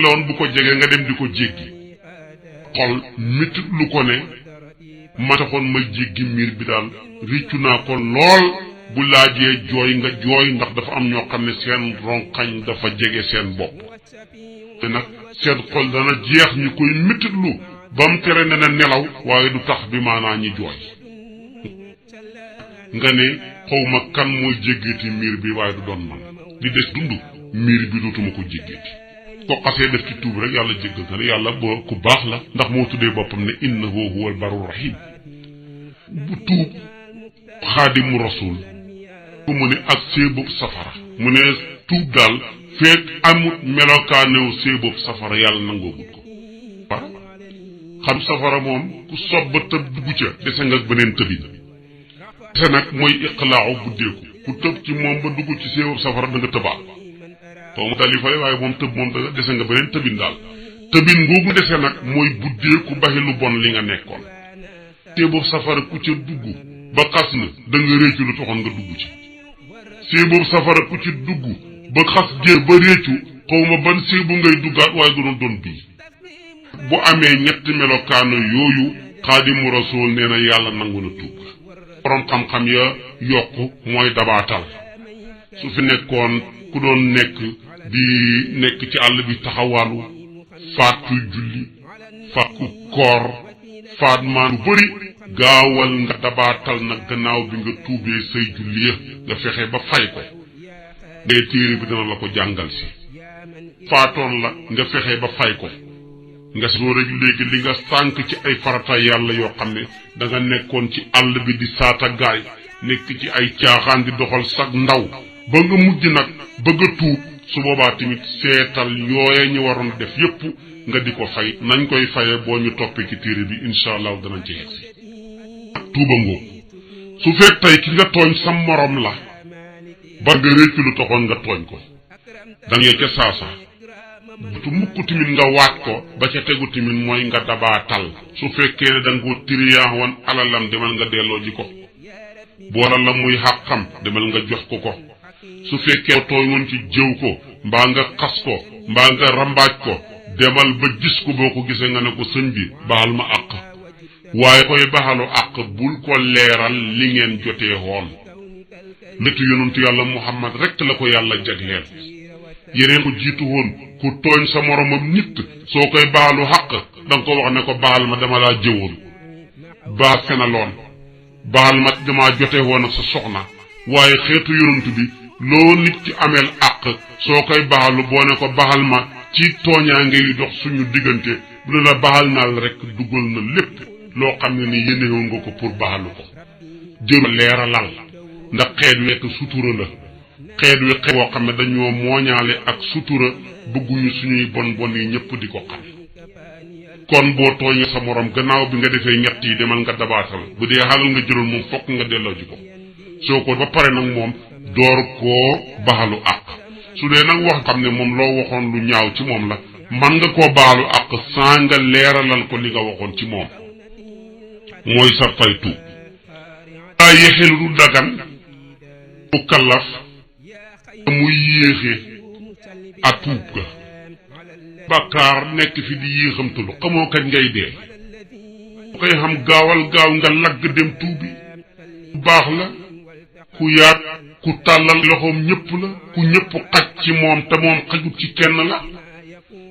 loon bu ko jegee nga dem di ko jéggi xol mitit lu ko ne ma taxoon ma jéggi miir bi daal réccu naa ko lool bu laajee jooy nga jooy ndax dafa am ñoo xam ne seen ronkañ dafa jege seen bopp te nag seen xol dana jeex ñu koy mititlu ba mu tere ne na nelaw waaye du tax bi maanaa ñi jooy nga ne xawma kan mooy jéggeeti miir bi waaye du doon man li des dund miir bi dootuma ko jéggeeti ko xasee def ci tuub rek yàlla jéggal na yàlla boo ku baax la ndax moo tuddee boppam ne innahu huwal barur rahim bu tuub xaadimu rasul bu mu ne ak séeboob safara mu ne tuub daal feek amut melokaanew séeboob safara yàlla nangoogut ko xam safara moom ku sob ba tëb dugg ca dese nga beneen tëbin dese nag mooy iqlaaw buddeeku ku tëb ci moom ba dugg ci séeboob safara da nga tëbaat xaw ma dali fay waaye moom tëb moom da dese nga beneen tëbin daal tëbin googu dese nag mooy buddeeku baxi lu bon li nga nekkoon séeboob safara ku ca dugg ba xas na da nga réccu lu taxoon nga dugg ci séeboob safara ku ci dugg ba xas géer ba réccu xaw ma ban séebu ngay duggaat waaye du doon bii bu amee ñetti melokaano yooyu xaadimu rasul nee na yàlla nangu na tuub borom xam-xam ya yokk mooy dabaatal su fi nekkoon ku doon nekk ci àll bi taxawaalu faatu julli faatu koor faat maan lu bëri gaawal nga dabaatal nag gannaaw bi nga tuubee say julli ya nga fexe ba fay ko ngay téere bi dana la ko jàngal si faatoon la nga fexe ba fay ko nga soo rek léegi li nga sànk ci ay farata yàlla yoo xam ne da nga nekkoon ci àll bi di saata gaay nekk ci ay caaxaan di doxal sag ndaw ba nga mujj nag bëgg a tuub su boobaa tamit seetal yooye ñu waroon def yépp nga di ko fay nañ koy faye boo ñu toppee ci téere bi incha allah danañ ci yegsi tuuba ngoo su fekk tey ki nga tooñ sa morom la ba nga réccu lu taxoon nga tooñ ko da ngay ca saasa tu mukk tamit nga waat ko ba ca tegu tamit mooy nga dabaatal su fekkee ne da nga ko tiriyaa woon alalam demal nga delloo ji ko boola la muy xàqam demal nga jox ko su fekkee tooñoon ci jëw ko mbaa nga xas ko mbaa nga rambaaj ko demal ba gis ko boo ko gisee nga ne ko sëñ bi baal ma àq waaye koy baxalu àq bul ko leeral li ngeen jotee woon nitu yonentu yàlla muhammad rekk la ko yàlla jagleel yeneen ko jiitu woon ku tooñ sa moromam nit soo koy baalu xaq danga ko wax ne ko baal ma dama laa jëwoon baa fenaloon baal ma dama jote woon ak sa soxna waaye xeetu yonent bi loo nit ci ameel àq soo koy baalu boo ne ko baal ma ci tooñaange yi dox suñu diggante bu ne la baal naa la rek dugal na lépp loo xam ne ni yéenewoon nga ko pour baalu ko jëru leeralal ndax xeet wi nekk sutura la xeet wi xeet woo xam ne dañoo mooñaale ak sutura bëgguñu suñuy bon bon yi ñëpp di ko xam kon boo tooñee sa morom gannaaw bi nga defee ñett yi demal nga dabaatal bu dee xalal nga jëloon moom fokk nga delloo ji ko soo ko ba pare nag moom door koo baalu àq su dee nag wax xam ne moom loo waxoon lu ñaaw ci moom la man nga koo baalu àq saa nga leeralal ko li nga waxoon ci moom mooy sa fay tuub ay yexel lu dagan mu kallaf muy yéexe a tuub ga bàkkaar nekk fi di yéexamtalu xamoo kañ ngay dee koy xam gaawal gaaw nga lagg dem tuubi ku baax la ku yaat ku tàllal loxoom ñëpp la ku ñëpp xaj ci moom te moom xajut ci kenn la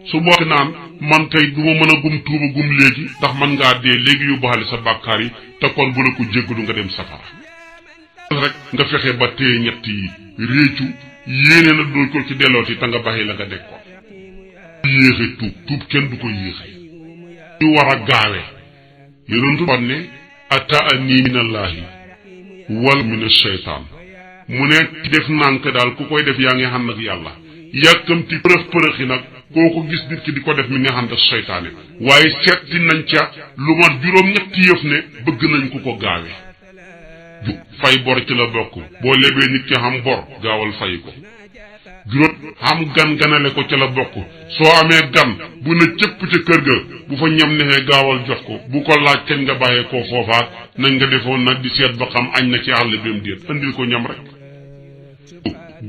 su bokk naan man kay du ma mën a gum tuuba gum léegi ndax man ngaa dee léegi yóbbaale sa bàkkaar yi te kon bu la ko jéggalu nga dem safara rek nga fexe ba téye ñett yi réccu yéene na doo ko ci dellooti te nga baxi la nga deg ko yéexe tuub kenn du ko yéexe ñu war a gaawe yonentu wax ne ataani minallahi wal min ash-shaytaan mu ne def nànk daal ku koy def yaa ngi ànd ak yàlla yàkkamti përëx-përëxi nag koo ko gis nit ki di ko def mi ngi ànd ak seytaane waaye setti nañ ca lu mat juróom-ñetti yëf ne bëgg nañ ku ko gaawe fay bor ci la bokk boo lebee nit ki xam bor gaawal fay ko juróom xam ganale ko ca la bokk soo amee gan bu ne cëpp ca kër ga bu fa ñam nexee gaawal jox ko bu ko laaj kañ nga bàyyee koo foofaat nañ nga defoon nag di seet ba xam añ na ci àll bi am déet andil ko ñam rek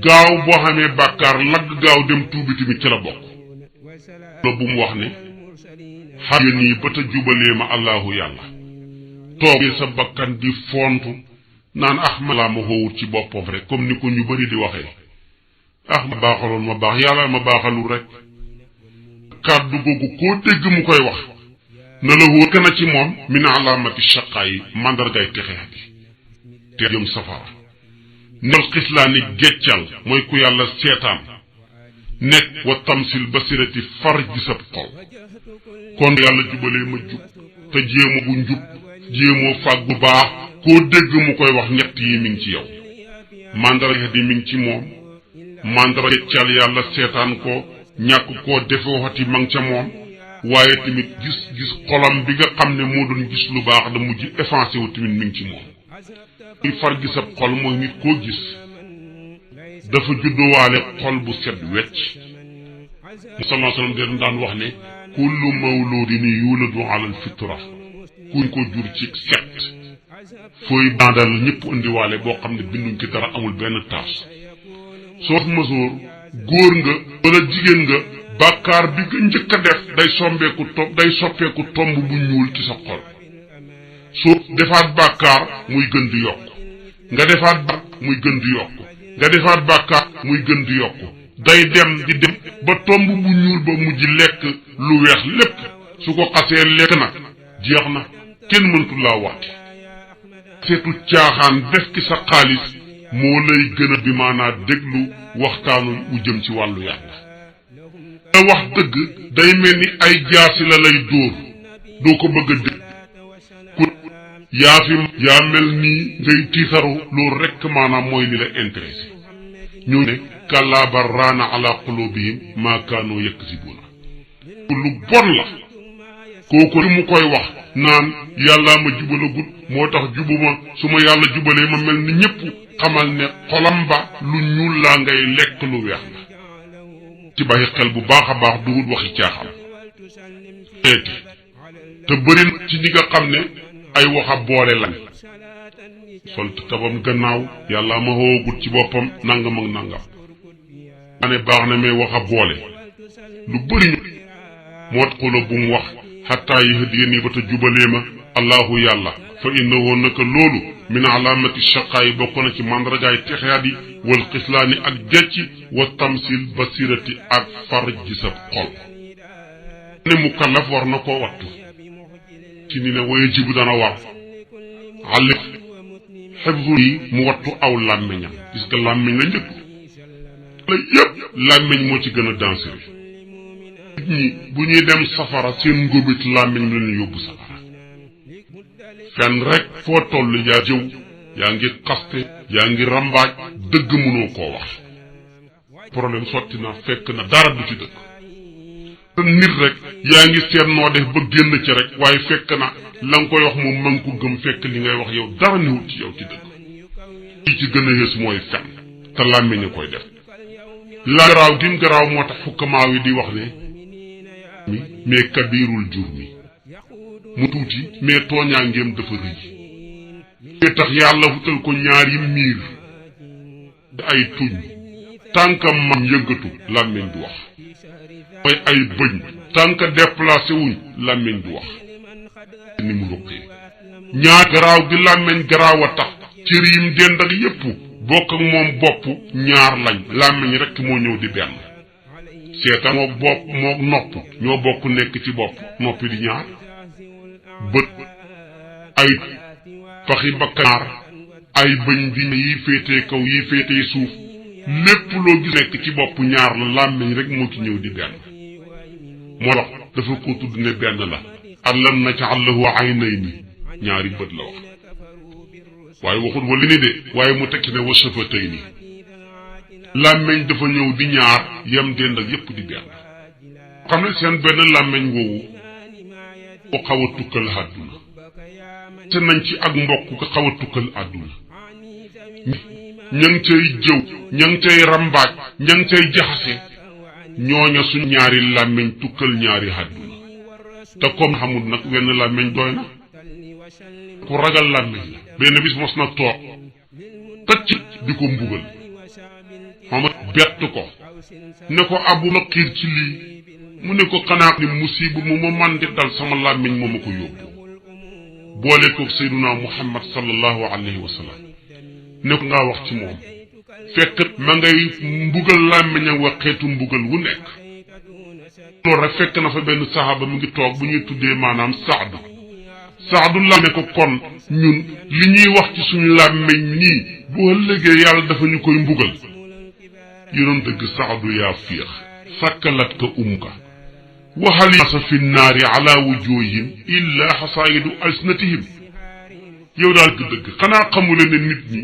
gaaw boo xamee bàkkaar lagg gaaw dem tuubi tamit ca la bokk la bu mu wax ne xam nii ba ta jubalee ma allahu yàlla toogee sa bakkan di fontu naan ma laa ma xoowut ci boppam rek comme ni ko ñu bari di waxee ma baaxaloon ma baax yàlla ma baaxalul rek kàddu googu koo dégg mu koy wax na la wóor kana ci moom min alaamati shaqaa yi mandargay texee bi te jëm safara nel xislaani géccal mooy ku yàlla seetaan nekk wa tamsil basirati far ji sab xol kon yàlla jubalee ma jub te jéema bu njub jéemoo fàgg bu baax koo dégg mu koy wax ñett yi mi ngi ci yow mandarga di mi ngi ci moom mandarga géccal yàlla seetaan ko ñàkk koo defe waxati ma ngi ca moom waaye tamit gis xolam bi nga xam ne moo doon gis lu baax da mujj effacé wu tamit mi ngi ci moom muy far gi sab xol mooy nit koo gis dafa judduwaale xol bu set wecc sallallahu alayhi wasallam den daan wax ne kullu mawludin yuladu ala alfitra kuñ ko jur ci set fooy bandal ñëpp indiwaale boo xam ne binduñ ci dara amul benn taas soo mësoor góor nga wala jigéen nga bàkkaar bi nga njëkk a def day soppeeku tomb bu ñuul ci sa xol soo defaat bàkkaar muy gën di yokk nga defaat muy gën di yokk nga defaat bàkkaar muy gën di yokk day dem di dem ba tomb bu ñuul ba mujj lekk lu weex lépp su ko xasee lekk nag jeex na kenn mëntu laa waate seetu caaxaan def ki sa xaalis moo lay gën a bi maanaa déglu waxtaanu wu jëm ci wàllu yàlla te wax dëgg day mel ni ay jaasi la lay dóor doo ko bëgg a dégg ku yaa mel nii ngay tiitaru loolu rekk maanaam mooy li la intéressé ñu ne kallaa bal raana ala qulubihim maa kaanu yaksibuuna lu bon la kooku li mu koy wax naan yàllaa ma jubalagut moo tax jubuma su ma yàlla jubalee ma mel ni ñépp xamal ne xolam ba lu ñuul laa ngay lekk lu weex la ci bàyyi xel bu baax a baax duwul waxi caaxam te bëri ci ñi nga xam ne ay waxa boole lañ sol tabam gannaaw yàlla ma xoogut ci boppam nangam ak nangam ane baax na mais waxa boole lu bëri ñu moo taxula bu mu wax xattaa yahdiyani ba te jubalee ma allahu yàlla fa innahu naka loolu min alaamati shaqaayi bokk na ci mandargaay texeat yi wal xislaani ak jecci wa tamsil basirati ak far ji sa xol ne mukallaf war na koo wattu ci ni ne waye jibu dana war àll xebru yi mu wattu aw làmmiñam gis nga làmmiñ la njëkk la yépp làmmiñ moo ci gën a dangereux nit ñi bu ñuy dem safara seen ngóobit làmmiñ la ñu yóbbu safara fenn rek foo toll yaa jëw yaa ngi xaste yaa ngi rambaaj dëgg mënoo koo wax problème sotti na fekk na dara du ci dëgg te nit rek yaa ngi seet noo def ba génn ci rek waaye fekk na la nga koy wax moom ma ngi ko gëm fekk li ngay wax yow dara niwut ci yow ci dëgg lii ci gën a yées mooy fen te làmmiñ a koy def la garaaw gim garaaw moo tax fukkamaaw yi di wax ne mais kabirul jur mi mu tuuti mais tooñaangeem dafa rëy te tax yàlla wutal ko ñaari miir ay tuñ tànkam mam yëngatu làmmiñ du wax mooy ay bëñ tànk déplacé wuñ làmmiñ du wax ni mu ruqee ñaar garaaw gi làmmiñ garaaw a tax cër yim dend ak yépp bokk ak moom bopp ñaar lañ làmmiñ rekk moo ñëw di benn seetaan mook bopp mook nopp ñoo bokk nekk ci bopp noppi di ñaar bët ay paxi bakkaar ay bëñ di yi féetee kaw yi féetee suuf lépp loo gis nekk ci bopp ñaar la làmmiñ rek moo ci ñëw di benn moo wax dafa ko tudd ne benn la alam naj'al lahu aynayni ñaari bët la wax waaye waxut wala ni de waaye mu tekki ne wa shafatayni làmmiñ dafa ñëw di ñaar yem dend ak yépp di benn xam ne seen benn làmmiñ woowu ko xaw a tukkal àdduna te nañ ci ak mbokk ko xaw a tukkal àdduna ña ngi cay jëw ña ngi cay rambaaj ña ngi cay jaxase ñooña suñ ñaari làmmiñ tukkal ñaari àdduna te comme xamul nag wenn làmmiñ doy na ku ragal làmmiñ la benn bis mos na toog tëcc di ko mbugal xama bett ko ne ko abu ma xiir ci lii mu ne ko xanaa ni musiba mu ma man di dal sama làmmiñ moo ma ko yóbbu boole ko sayyiduna muhammad sallallahu alayhi wa sallam ne ko ngaa wax ci moom fekk ma ngay mbugal làmmiñam wa xeetu mbugal wu nekk loolu rek fekk na fa benn saxaaba mu ngi toog bu ñuy tuddee maanaam saadu la ne ko kon ñun li ñuy wax ci suñu làmmiñ nii bu ëllëgee yàlla dafa ñu koy mbugal yoroon dëgg saadu yaa fiix sakkalat ka umka waxal yasa fi naari ala wujuhihim illa xasaayidu alsinatihim yow daal dëgg xanaa xamule ne nit ñi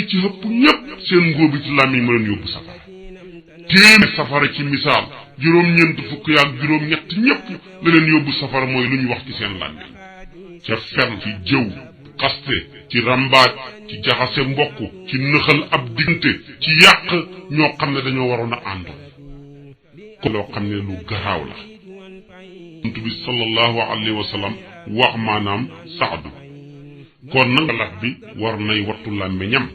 ci ëpp ñépp seen ngóobi ci làmmiñ ma leen yóbbu safara téeméer safara ci misaal juróom-ñeent fukk yaak juróom-ñett ñépp la leen yóbbu safara mooy lu ñu wax ci seen làmmiñ ca fen ci jëw xaste ci rambaaj ci jaxase mbokk ci nëxal ab diggante ci yàq ñoo xam ne dañoo waroon a àndoon ko loo xam ne lu garaaw la Yonent bi sallallahu alayhi wa sallam wax maanaam saadu kon nag lax bi war nay wattu làmmiñam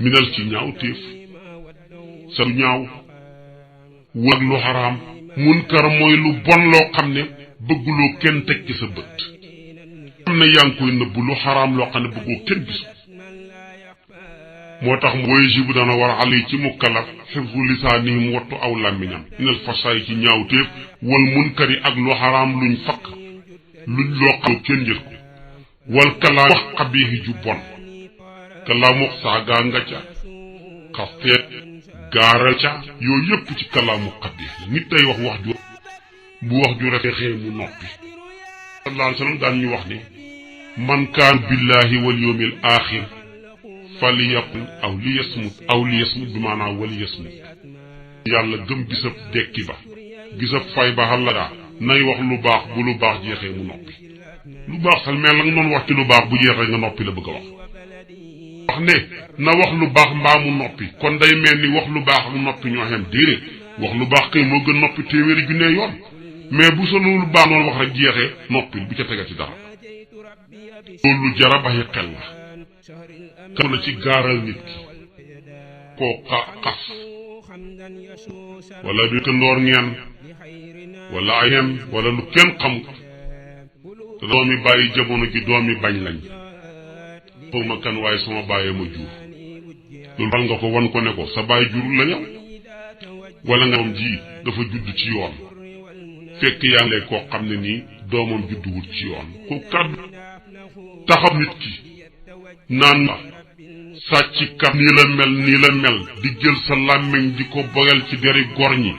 minal ci ñaaw téef sa ñaaw wëg lu xaraam munkar mooy lu bon loo xam ne bëgguloo kenn teg ci sa bët xam ne yaa ngi koy nëbb lu xaraam loo xam ne bëggoo kenn gisu moo tax booy jibu dana war ali ci mukallaf xifdu lisaani mu wattu aw làmmiñam inal fasaay ci ñaawteef wal munkari ak lu xaraam luñ fakk luñ loo xam kenn jël ko wal kalaam wax xabiixi ju bon kalaamu saagaa nga ca xasteet gaaral ca yooyu yëpp ci kalaamu xabiix la nit day wax ju bu wax ju rafetee mu noppi sallallahu alayhi wa sallam daan ñu wax ne man kaan billahi wal yawmil aaxir faliyaqul aw liyasmut bi maanaam wali yasmut yàlla gëm gisab dekki ba gisab fay ba xaladaa nay wax lu baax bu lu baax jeexee mu noppi lu baax sax mel la nga doon wax ci lu baax bu jeexee nga noppi la bëgg a wax ne na wax lu baax mbaa mu noppi kon day mel ni wax lu baax ak noppi ñoo xem déedéet wax lu baax kay moo gën noppi téeméeri junne yoon mais bu sa lu baax noonu wax rek jeexee noppil bu ca tega ci dara loolu lu jara baxi xel la kan la ci gaaral nit ki koo xas wala bi ko ndoor ngeen wala ay ngeen wala lu kenn xamut te doomi bàyyi jamono gi doomi bañ lañ xaw ma kan waaye sama bàyyee ma jur loolu fal nga ko wan ko ne ko sa bàyyi jurul la yow wala nga doom ji dafa judd ci yoon fekk yaa ngi koo xam ne nii doomam judduwul ci yoon ko kàddu taxaw nit ki naan sàcc kat nii la mel di jël sa làmmiñ di ko boyal ci deri gor ñi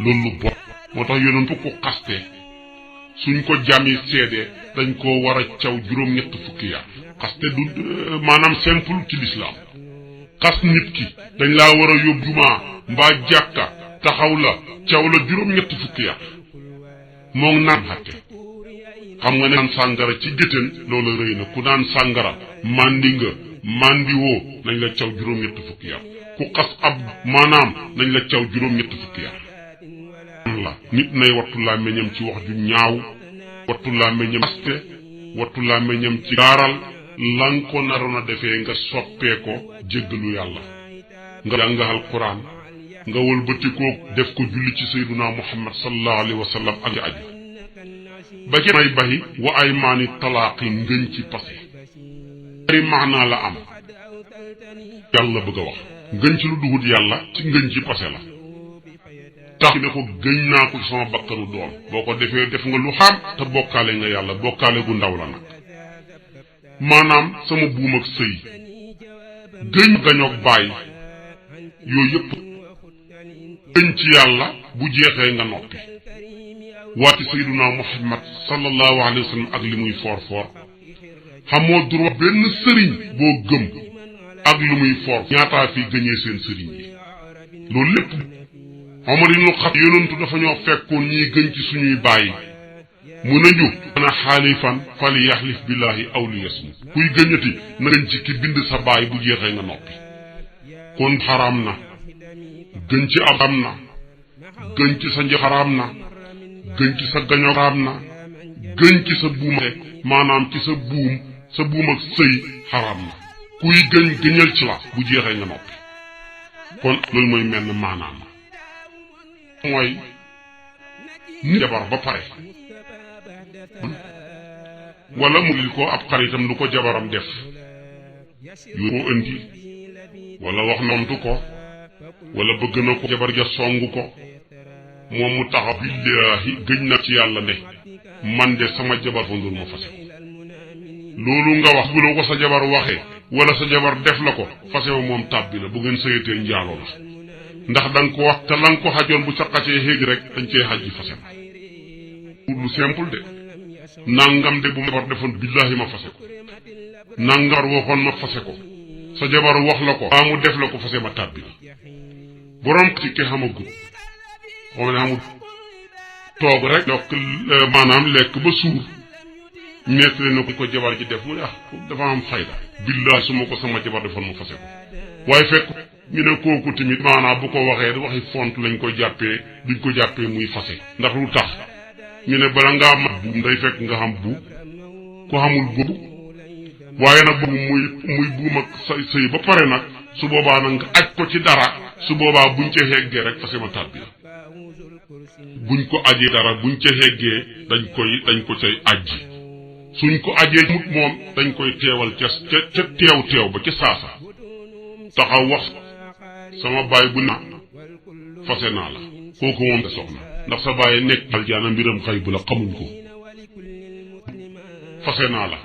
loolu lu bon moo tax yonent ko xaste suñ ko jàmmi seede dañ koo war a caw juróom-ñett fukki yar xaste du maanaam simple ci lislaam xas nit ki dañ laa war a yóbbu jumaa mbaa jàkka taxaw la caw la juróom-ñett fukki yar moom naan xatte xam nga ne naan sàngara ci géttéen loolu rëy na ku naan sàngara màndi nga màndi woo nañ la caw juróom-ñett fukki yar ku xas ab maanaam nañ la caw juróom-ñett fukki yar la nit nay wattu làmmiñam ci wax ju ñaaw wattu làmmiñam aste wattu làmmiñam ci gaaral lan ko naroon a defee nga soppee ko jéggalu yàlla nga jàng alquran nga wëlbatikoo def ko julli ci sayyiduna muhammad sallallahu alayhi wa sallam ak aju ba ci may baxi wa ay maani talaaqi ngëñ ci passé bari maanaa la am yàlla bëgg a wax ngëñ ci lu dugut yàlla ci ngëñ ci passé la tax ne ko gëñ naa ko sama bakkanu doom boo ko defee def nga lu xaam te bokkaale nga yàlla bokkaale gu ndaw la nag maanaam sama buum ak sëy gëñ gañoog bàyyi yooyu yëpp gëñ ci yàlla bu jeexee nga noppi waati sayyiduna muhammad sallallahu alayhi wa sallam ak li muy foor foor xamoo droit benn sëriñ boo gëm ak lu muy foor ñaataa fi gëñee seen sëriñ yi loolu lépp Omar ibn Khattab yonentu dafa ñoo fekkoon ñiy gëñ ci suñuy bàyyi mu nañu ana xaalifan fali yaxlif billahi aw li yasmu kuy gëñati na gëñ ci ki bind sa baay bu jeexee nga noppi kon xaraam na gëñ ci ab xaraam na gëñ ci sa njëx xaraam na gëñ ci sa gaño xaraam na gëñ ci sa buum maanaam ci sa buum ak sëy xaraam na kuy gëñ gëñal ci la bu jeexee nga noppi kon loolu mooy mel ne maanaam mooy nit jabar ba pare wala mu li ko ab xaritam lu ko jabaram def yu ko indi wala wax nomtu ko wala bëgg na ko jabar ja songu ko moom mu taxaw billaahi gëñ na ci yàlla ne man de sama jabar fa ndul ma fase loolu nga wax bu la ko sa jabar waxee wala sa jabar def la ko fase wa moom tàbbi na bu ngeen sëyatee njaaloo la ndax danga ko wax te la nga ko xajoon bu saqatee xéegi rek dañ cee xaj yi fase lu simple de nangam de bu ma jabar defoon billaahi ma fase ko nangam waxoon ma fase ko sa jabar wax la ko mu def la ko fase ma tàbbi na borom ci ke xamagut xam ne xamul toog rek donc maanaam lekk ba suur nettali na ko jabar ji def mu ne dafa am fayda billaahi su ma ko sama jabar defoon ma fase ko waaye fekk ñu ne kooku tamit maanaam bu ko waxee waxi font lañ ko jàppee duñ ko jàppee muy fase ndax lu tax ñu ne bala ngaa mat buum day fekk nga xam bu ko xamul boobu waaye nag boobu muy buum ak sëy ba pare nag su boobaa nag nga aj ko ci dara su boobaa buñ ca heggee rek fase ma tàbbi buñ ko ajee dara buñ ca heggee dañ ko cay ajji suñ ko ajee mut moom dañ koy teewal ca teew ba ca saasa taxaw wax sama baay bu na fase naa la kooku moom da soxna ndax sa baay nekk aljaana mbiram xëy bu la xamuñ ko fase naa la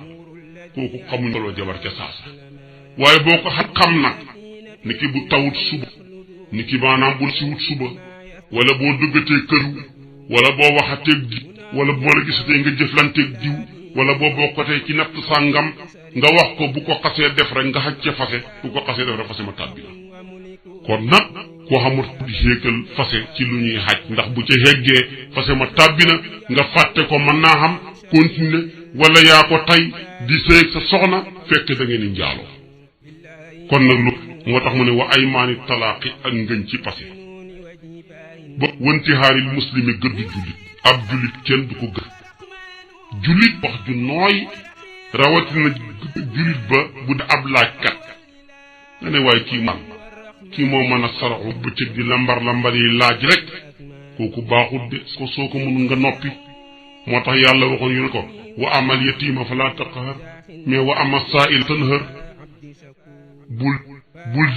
kooku xamuñ ko jabar ca saasa waaye boo ko xam nag ni ki bu tawut suba ni ki maanaam bul si wut suba wala boo duggatee këru wala boo waxateeg diw wala boo la gisatee nga jëflanteeg diw wala boo bokkatee ci natt sàngam nga wax ko bu ko xasee def rek nga xaj ca fase bu ko xasee def rek fase ma tàbbi la kon nag koo xamul di xéegal fase ci lu ñuy xaj ndax bu ca heggee fase ma tàbbi na nga fàtte ko mën naa xam continuer wala yaa ko tay di sëy sa soxna fekk da ngeen di njaaloo kon nag lu moo tax mu ne wa ay maani talaaqi ak ngëñ ci fase ba wantihaaril muslimi gëddu jullit ab jullit kenn du ko gëdd jullit wax ju nooy rawatina jullit ba bu da ab laajkat nga ne waaye kii moo mën a saraxu bëccëg di lambar yi laaj rek kooku baaxut de ko soo ko mënul nga noppi moo tax yàlla waxoon yu ne ko wa amal yatiima falaa taqhar mais wa amal saa'ila tanhar bul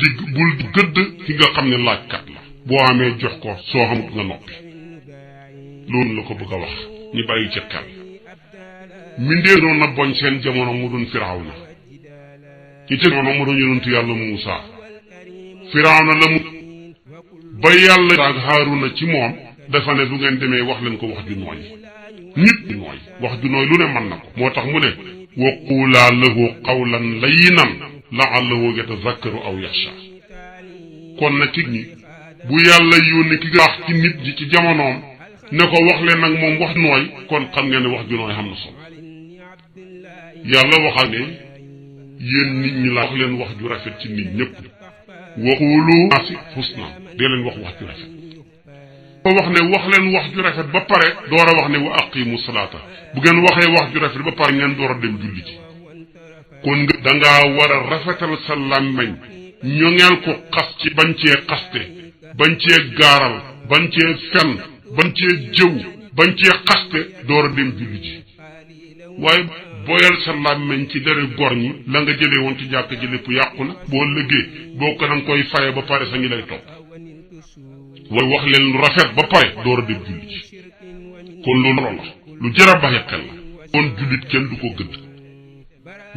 di gëdd ki nga xam ne laajkat la boo amee jox ko soo xamut nga noppi loolu la ko bëgg a wax ñu bàyyi ci xel mindee doon na boñ seen jamono mu doon Firawna ci jamono mu doon yonentu yàlla Muusaa Firawna la mu ba yàlla ak Haaruna ci moom dafa ne du ngeen demee wax leen ko wax ju nooy nit ju nooy wax ju nooy lu ne mën na ko moo tax mu ne wa quulaa lahu qawlan layyinan la'allahu yatazakkaru aw yaxsha kon nag ki ñi bu yàlla yónni ki nga wax ci nit ji ci jamonoom ne ko wax leen nag moom wax nooy kon xam ngeen ne wax ju nooy xam na solo yàlla waxal ne yéen nit ñi la wax leen wax ju rafet ci nit ñëpp waxulu naasi husna dee leen wax ju rafet ko wax ne wax leen wax ju rafet ba pare door a wax ne wa aqimu salaata bu ngeen waxee wax ju rafet ba pare ngeen door a dem julli ji kon nga dangaa war a rafetal sa làmmeñ ñoŋeel ko xas ci bañ cee xaste bañ cee gaaral bañ cee fen bañ cee jëw bañ cee xaste door a dem julli ji waaye boyal sa làmmeñ ci dere gor ñi la nga jëlee woon ci jàkk ji lépp yàqu na boo liggéey boo ko danga koy faye ba pare sa ngi lay topp waaye wax leen lu rafet ba pare door a dem julli ji kon loolu la lu jar a bàyyi xel la kon jullit kenn du ko gëdd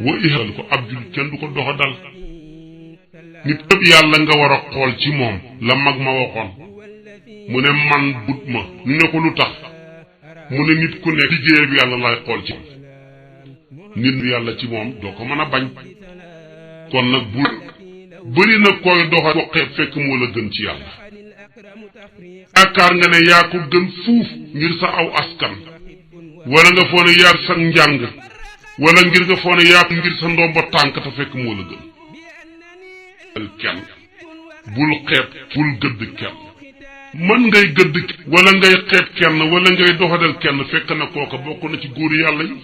wa ihal ko ab jullit kenn du ko doxa dal nit këpp yàlla nga war a xool ci moom la mag ma waxoon mu ne man but ma ñu ne ko lu tax mu ne nit ku ne liggéey bi yàlla lay xool ci nit bi yàlla ci moom doo ko mën a bañ kon nag bu bëri na koy doxa ko xeeb fekk moo la gën ci yàlla yaakaar nga ne yaa ko gën fuuf ngir sa aw askan wala nga foo ne yaa sa njàng wala ngir nga foo ne yaa ko ngir sa ndombo tànk te fekk moo la gën kenn bul xeeb bul gëdd kenn mën ngay gëdd wala ngay xeeb kenn wala ngay doxadal kenn fekk na kooka bokk na ci góor yàlla yi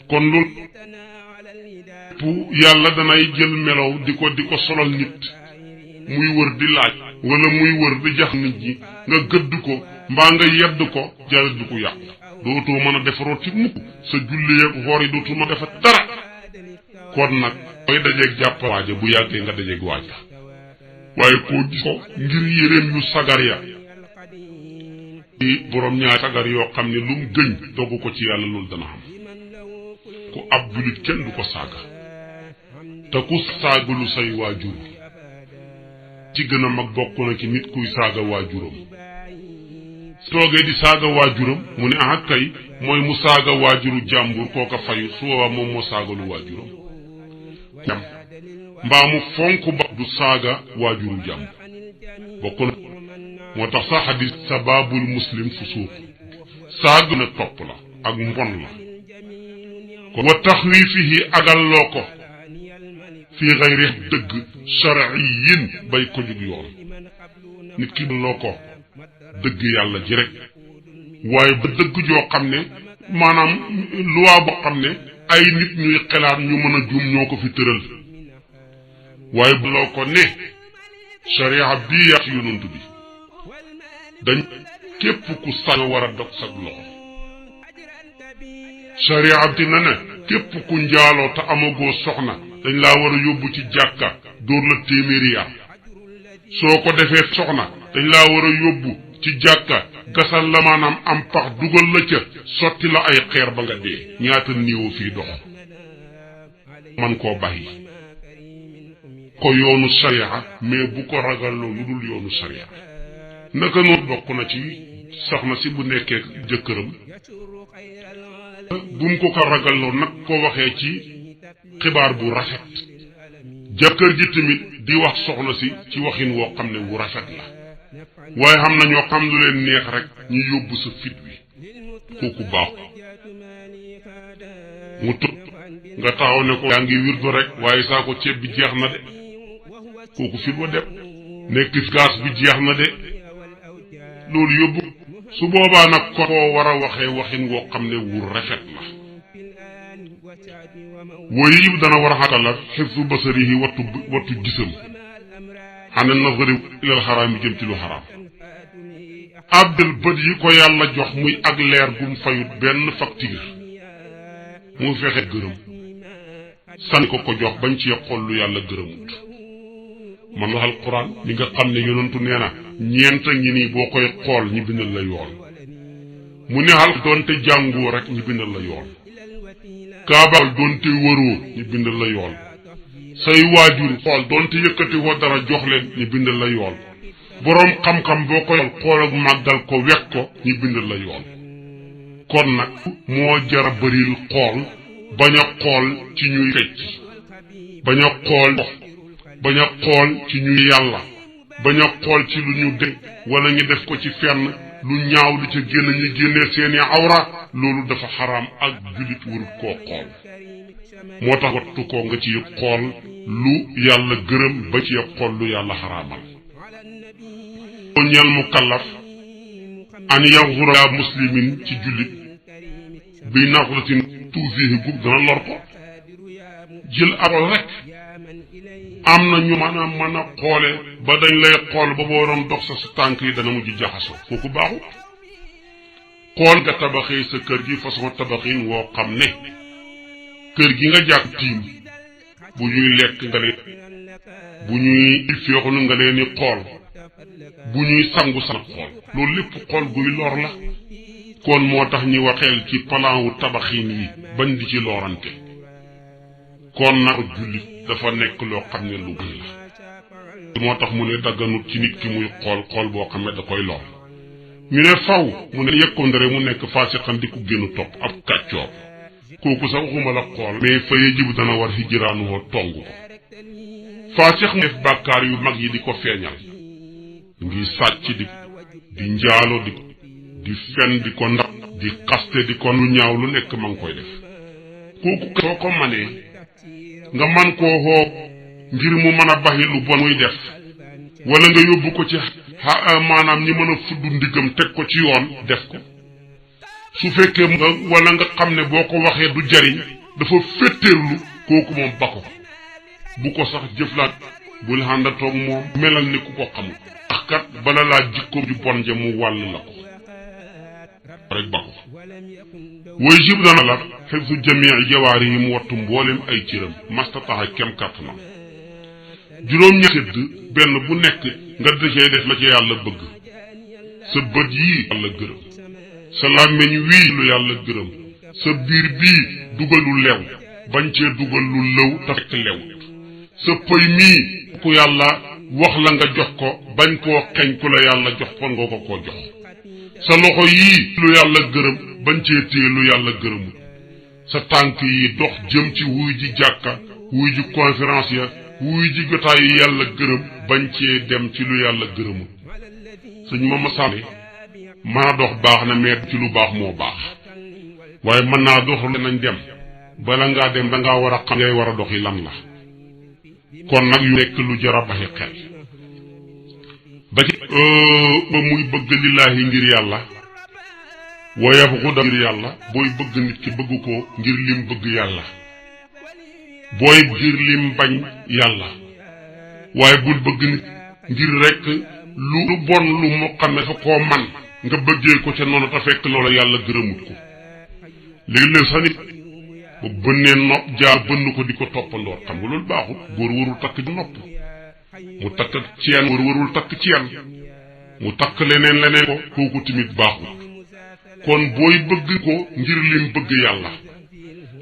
kon loolu yàlla danay jël melow di ko solal nit muy wër di laaj wala muy wër di jax nit ñi nga gëdd ko mbaa nga yedd ko jaret du ko yàqu dootoo mën a defaroo ci mukk sa julli ak xoor yi dootoo mën a defar dara kon nag koy dajeeg jàpp waaja bu yàggee nga dajeeg waaja waaye koo gis ko ngir yéreem yu sagar ya di boroom ñaari sagar yoo xam ne lu mu gëñ dogg ko ci yàlla loolu dana xam ku ab jullit kenn du ko saaga te ku saagalu say waajur ci gën a mag bokk na ci nit kuy saaga waajuram toogee di saaga waajuram mu ne ah kay mooy mu saaga waajuru jàmbur kooka fayu su boobaa moom moo saagalu waajuram jam mbaa mu fonk ba du saaga waajuru jàmbur bokk na moo tax sa xadis sababul muslim fusuuq saaga na topp la ak mbon la wa taxwiifihi agalloo ko fii xayri dëgg sharciyin bay ko jug yoon nit ki loo ko dëgg yàlla ji rek waaye ba dëgg joo xam ne maanaam luwaa boo xam ne ay nit ñuy xelaat ñu mën a juum ñoo ko fi tëral waaye bu loo ko ne sharia bii yaa ci yonent bi dañ képp ku sañ war a dog sag loxo sharia bi na ne képp ku njaaloo te amagoo soxna dañ laa war a yóbbu ci jàkka dóor la téeméeri yar soo ko defee soxna dañ laa war a yóbbu ci jàkka gasal la maanaam am pax dugal la ca sotti la ay xeer ba nga dee ñaata niiw fii dox man koo bàyyi ko yoonu sharia mais bu ko ragalloo lu dul yoonu sharia naka noonu bokk na ci soxna si bu nekkee jëkkëram bu mu ko ragalloo nag ko waxee ci xibaar bu rafet jëkkër ji tamit di wax soxna si ci waxin woo xam ne wu rafet la waaye xam na ñoo xam lu leen neex rek ñu yóbbu sa fit wi kooku baaxu mu tëb nga taxaw ne ko yaa ngi wirdu rek waaye saa ko ceeb bi jeex na de kooku fit wa dem nekk gaz bi jeex na de loolu yóbbu su boobaa nag ko koo war a waxee waxin woo xam ne wu rafet la wooyu yëpp dana war a xatal ak xifsu basarihi wattu gisam xane nazari ilal xaraam yi jëm ci lu xaraam abdel bët yi ko yàlla jox muy ak leer gum fayut benn facture mu fexe gërëm san ko jox bañ ci xool lu yàlla gërëmut man la alquran li nga xam ne yonentu nee na ñeent ngi nii boo koy xool ñi bindal la yool mu ne xal doonte jàngoo rek ñi bindal la yool kaabal doonte wëroo ñi bindal la yool say waajur xool doonte yëkkati ko dara jox leen ñi bindal la yool boroom xam-xam boo koy xool ak màggal ko wekk ko ñi bindal la yool kon nag moo jara bëril xool bañ a xool ci ñuy fecc bañ a xool bañ a xool ci ñuy yàlla bañ a xool ci lu ñu dégg wala ñu def ko ci fenn lu ñaaw li ca génn ñu génnee seeni awra loolu dafa xaraam ak jullit warut koo xool moo tax wattu ko nga ci xool lu yàlla gërëm ba ci xool lu yàlla xaraamal o ñeel mu kallaf an yaxura muslimin ci jullit bi naxulatin tuufihi gub dana lor ko jël abol rek am na ñu maanaam mën a xoole ba dañ lay xool ba boo doon dox sa tànk yi dana mujj jaxasoo kooku baaxul xool nga tabaxee sa kër gi façon tabaxin woo xam ne kër gi nga jàpp tiim bu ñuy lekk nga leen bu ñuy féexlu nga leen di xool bu ñuy sangu sa xool loolu lépp xool guy lor la kon moo tax ñi waxeel ci plan wu tabaxin yi bañ di ci lorante kon nag jullit dafa nekk loo xam ne lu gën la moo tax mu ne dagganut ci nit ki muy xool boo xam ne da koy lor ñu ne faw mu ne yëkkondere mu nekk faasiqan di ku génn topp ab kàccoor kooku sax waxuma la xool mais fa yajibu dana war hijraanu woo tong ko faasiq mu def bàkkaar yu mag yi di ko feeñal ngi sàcc di njaalo di fen di ko ndax di xaste di ko lu ñaaw lu nekk ma ngi koy def kooku soo ko manee nga man koo xoo ngir mu mën a baxi lu bon muy def wala nga yóbbu ko ci maanaam ñi mën a fudd ndigam teg ko ci yoon def ko su fekkee nga wala nga xam ne boo ko waxee du jariñ dafa féttéerlu kooku moom ba ko bu ko sax jëflaat bul àndatoog moom melal ni ku ko xamul ndax kat bala laa jikkoom ju bon ja mu wàll la ko rek ba ko woy jib dana la xifsu jamii jawaari yi mu wattu mboolem ay cëram mastataxa kem kàttanam juróom-ñett tëdd benn bu nekk nga dëcee def la ci yàlla bëgg sa bët yii yàlla gërëm sa làmmiñ wii lu yàlla gërëm sa biir bii dugal lu lew bañ cee dugal lu lëw te fekk lewut sa pëy mii ku yàlla wax la nga jox ko bañ koo xeñ ku la yàlla jox kon nga ko koo jox sa loxo yii lu yàlla gërëm bañ cee téye lu yàlla gërëmut sa tànk yi dox jëm ci wuy ji jàkka wuy ji conférence ya wuy ji jotaay yi yàlla gërëm bañ cee dem ci lu yàlla gërëmut sëñ ma sànni mën a dox baax na mais ci lu baax moo baax waaye mën naa dox nañ dem bala ngaa dem dangaa war a xam ngay war a dox yi lan la kon nag yu nekk lu jar a baxi xel ba ci ba muy bëgg lillaahi ngir yàlla woyaf xuda ngir yàlla booy bëgg nit ki bëgg ko ngir lim bëgg yàlla booy ngir lim bañ yàlla waaye bul bëgg nit ngir rek lu bon lu mu xam ne fa koo man nga bëggee ko ca noonu te fekk loola yàlla gërëmut ko léegi-léeg sax nit ba bënnee nopp jaar bënn ko di ko toppandoor xam nga loolu baaxul góor warul takk nopp mu takk ceen góor warul takk ceen mu takk leneen ko kooku tamit baaxul kon booy bëgg ko ngir lim bëgg yàlla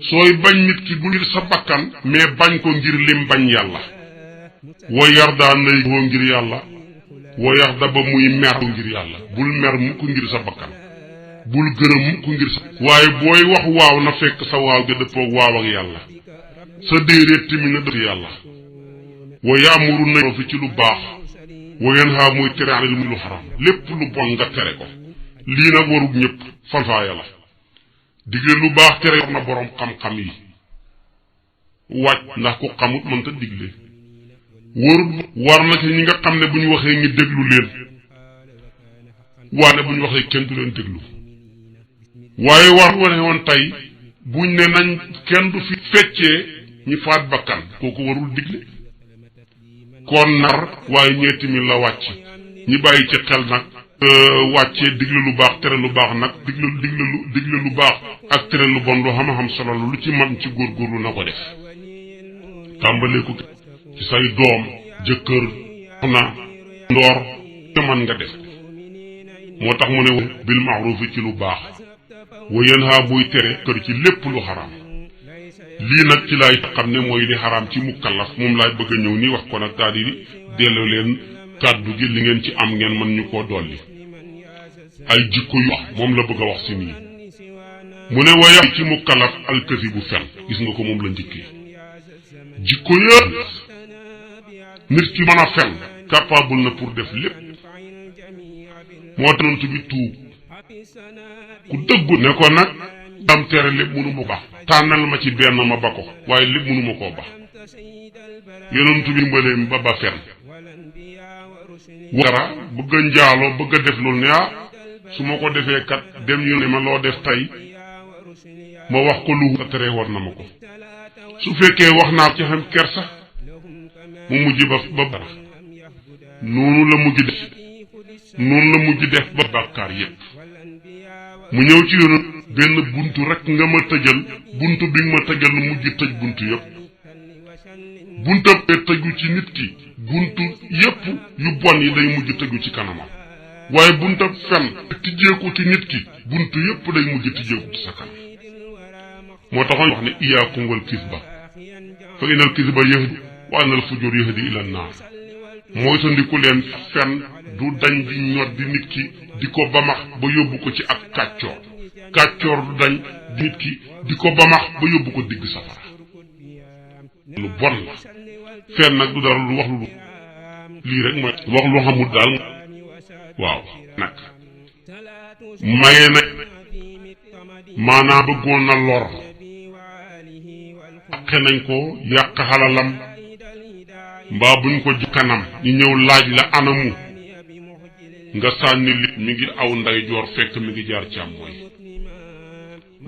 sooy bañ nit ki bu ngir sa bakkan mais bañ ko ngir lim bañ yàlla wa yarda nay boo ngir yàlla wa yarda ba muy mer ngir yàlla bul mer mukk ngir sa bakkan bul gërëm mukk ngir sa waaye booy wax waaw na fekk sa waaw ga dëppoog waaw ak yàlla sa déedéet tamit na dëpp yàlla wa yaamuru na fi ci lu baax wa yanha muy tere anil lu xaram lépp lu bon nga tere ko lii nag warug ñëpp falfaaya la digle lu baax tere yor na boroom xam-xam yi wàcc ndax ku xamut mënta digle war na ci ñi nga xam ne bu ñu waxee ñi déglu leen waane bu ñu waxee kenn du leen déglu waaye war wane woon tey buñ ne nañ kenn du fi feccee ñi faat bakkan kooku warul digle kon nar waaye ñeeti mi la wàcc ñi bàyyi ci xel nag wàccee digle lu baax tere lu baax nag digle lu baax ak tere lu bon lu xam-xam solo lu ci man ci góorgóorlu na ko def tàmbalee ko ci say doom jëkkër na ndoor te man nga def moo tax mu ne bil ma'ruf ci lu baax wa yanha buy tere kër ci lépp lu xaraam lii nag ci laay xam ne mooy li xaraam ci mukallaf moom laay bëgg a ñëw nii wax ko nag daal di delloo leen kàddu gi li ngeen ci am ngeen mën ñu koo dolli ay jikko yu wax moom la bëgg a wax si nii mu ne waya ci mukallaf alkasi bu fen gis nga ko moom la njëkkee jikko yëpp nit ki mën a fen capable na pour def lépp moo tax bi tuub ku dëggu ne ko nag am tere lépp mënu ma baax tànnal ma ci benn ma ba ko waaye lépp mënu ma koo baax yonent bi mbaleem ba fen wara bëgg a njaaloo bëgg a def loolu ne su ma ko defee kat dem yu ne ma loo def tey ma wax ko lu tere war na ma ko su fekkee wax naa ci xam kersa mu mujj ba bara noonu la mujj def ba bàkkaar yépp mu ñëw ci yoonu benn buntu rek nga ma tëjal buntu bi nga ma tëjal lu mujj tëj buntu yépp buntu tëju ci nit ki buntu yépp yu bon yi day mujj tëju ci kanamam waaye buntu fen tijjeeku ci nit ki buntu yépp day mujj tijjeeku ci sa kanam moo taxoon wax ne iyaakum wal kisba fa inal kisba yahdi wa anal fujur yahdi ila naar mooy tandiku leen fen du dañ di ñor di nit ki di ko bamax ba yóbbu ko ci ak kàccoor du dañ di nit ki di ko bamax ba yóbbu ko digg safara lu bon la fen nag du dara lu wax lu lii rek mooy wax lu xamul daal waaw nag maye na maanaam bëggoon na lor xe nañ ko yàq xalalam mbaa buñ ko kanam ñu ñëw laaj la anamu nga sànni li mi ngi aw ndeyjoor fekk mi ngi jaar càmmooñ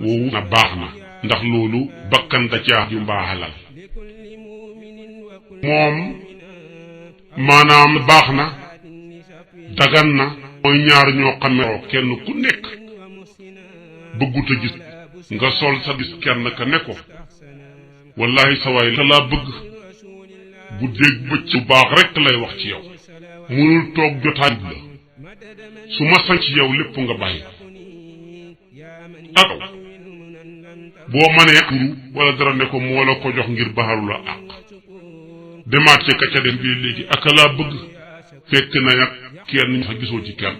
woowu na baax na ndax loolu bakkan da caa yu mbaa xalal moom maanaam baax na dagan na mooy ñaar ñoo xamee kenn ku nekk bëggut a gis nga sol sa gis kenn ka ne ko wallahi sa waay la laa bëgg bu dégg bëcc bu baax rekk lay wax ci yow munul toog jotaay la su ma sañ ci yow lépp nga bàyyi ak boo mënee turu wala dara ne ko moo la ko jox ngir baxaru la àq demaat ci ka ca dem bi léegi aka laa bëgg fekk na nag kenn sax gisoo ci kenn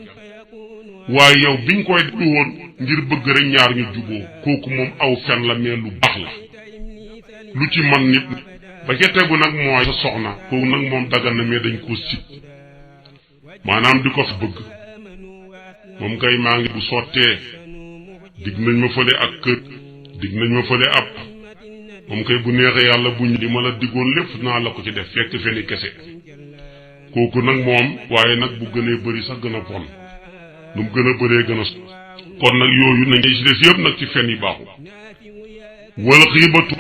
waaye yow biñ koy du woon ngir bëgg rek ñaar ñu juboo kooku moom aw fen la mais lu baax la lu ci man nit ba ca tegu nag mooy sa soxna kooku nag moom dagan na mais dañ koo sib maanaam di ko fa bëgg moom kay maa ngi bu sottee dig nañ ma fële ak kër dig nañ ma fële ab moom kay bu neexee yàlla buñ di ma la diggoon lépp naa la ko ci def fekk feni kese kooku nag moom waaye nag bu gënee bëri sax gën a bon lu mu gën a bëree gën a kon nag yooyu nañ ci des yëpp nag ci fen yi baaxul wala xiibatu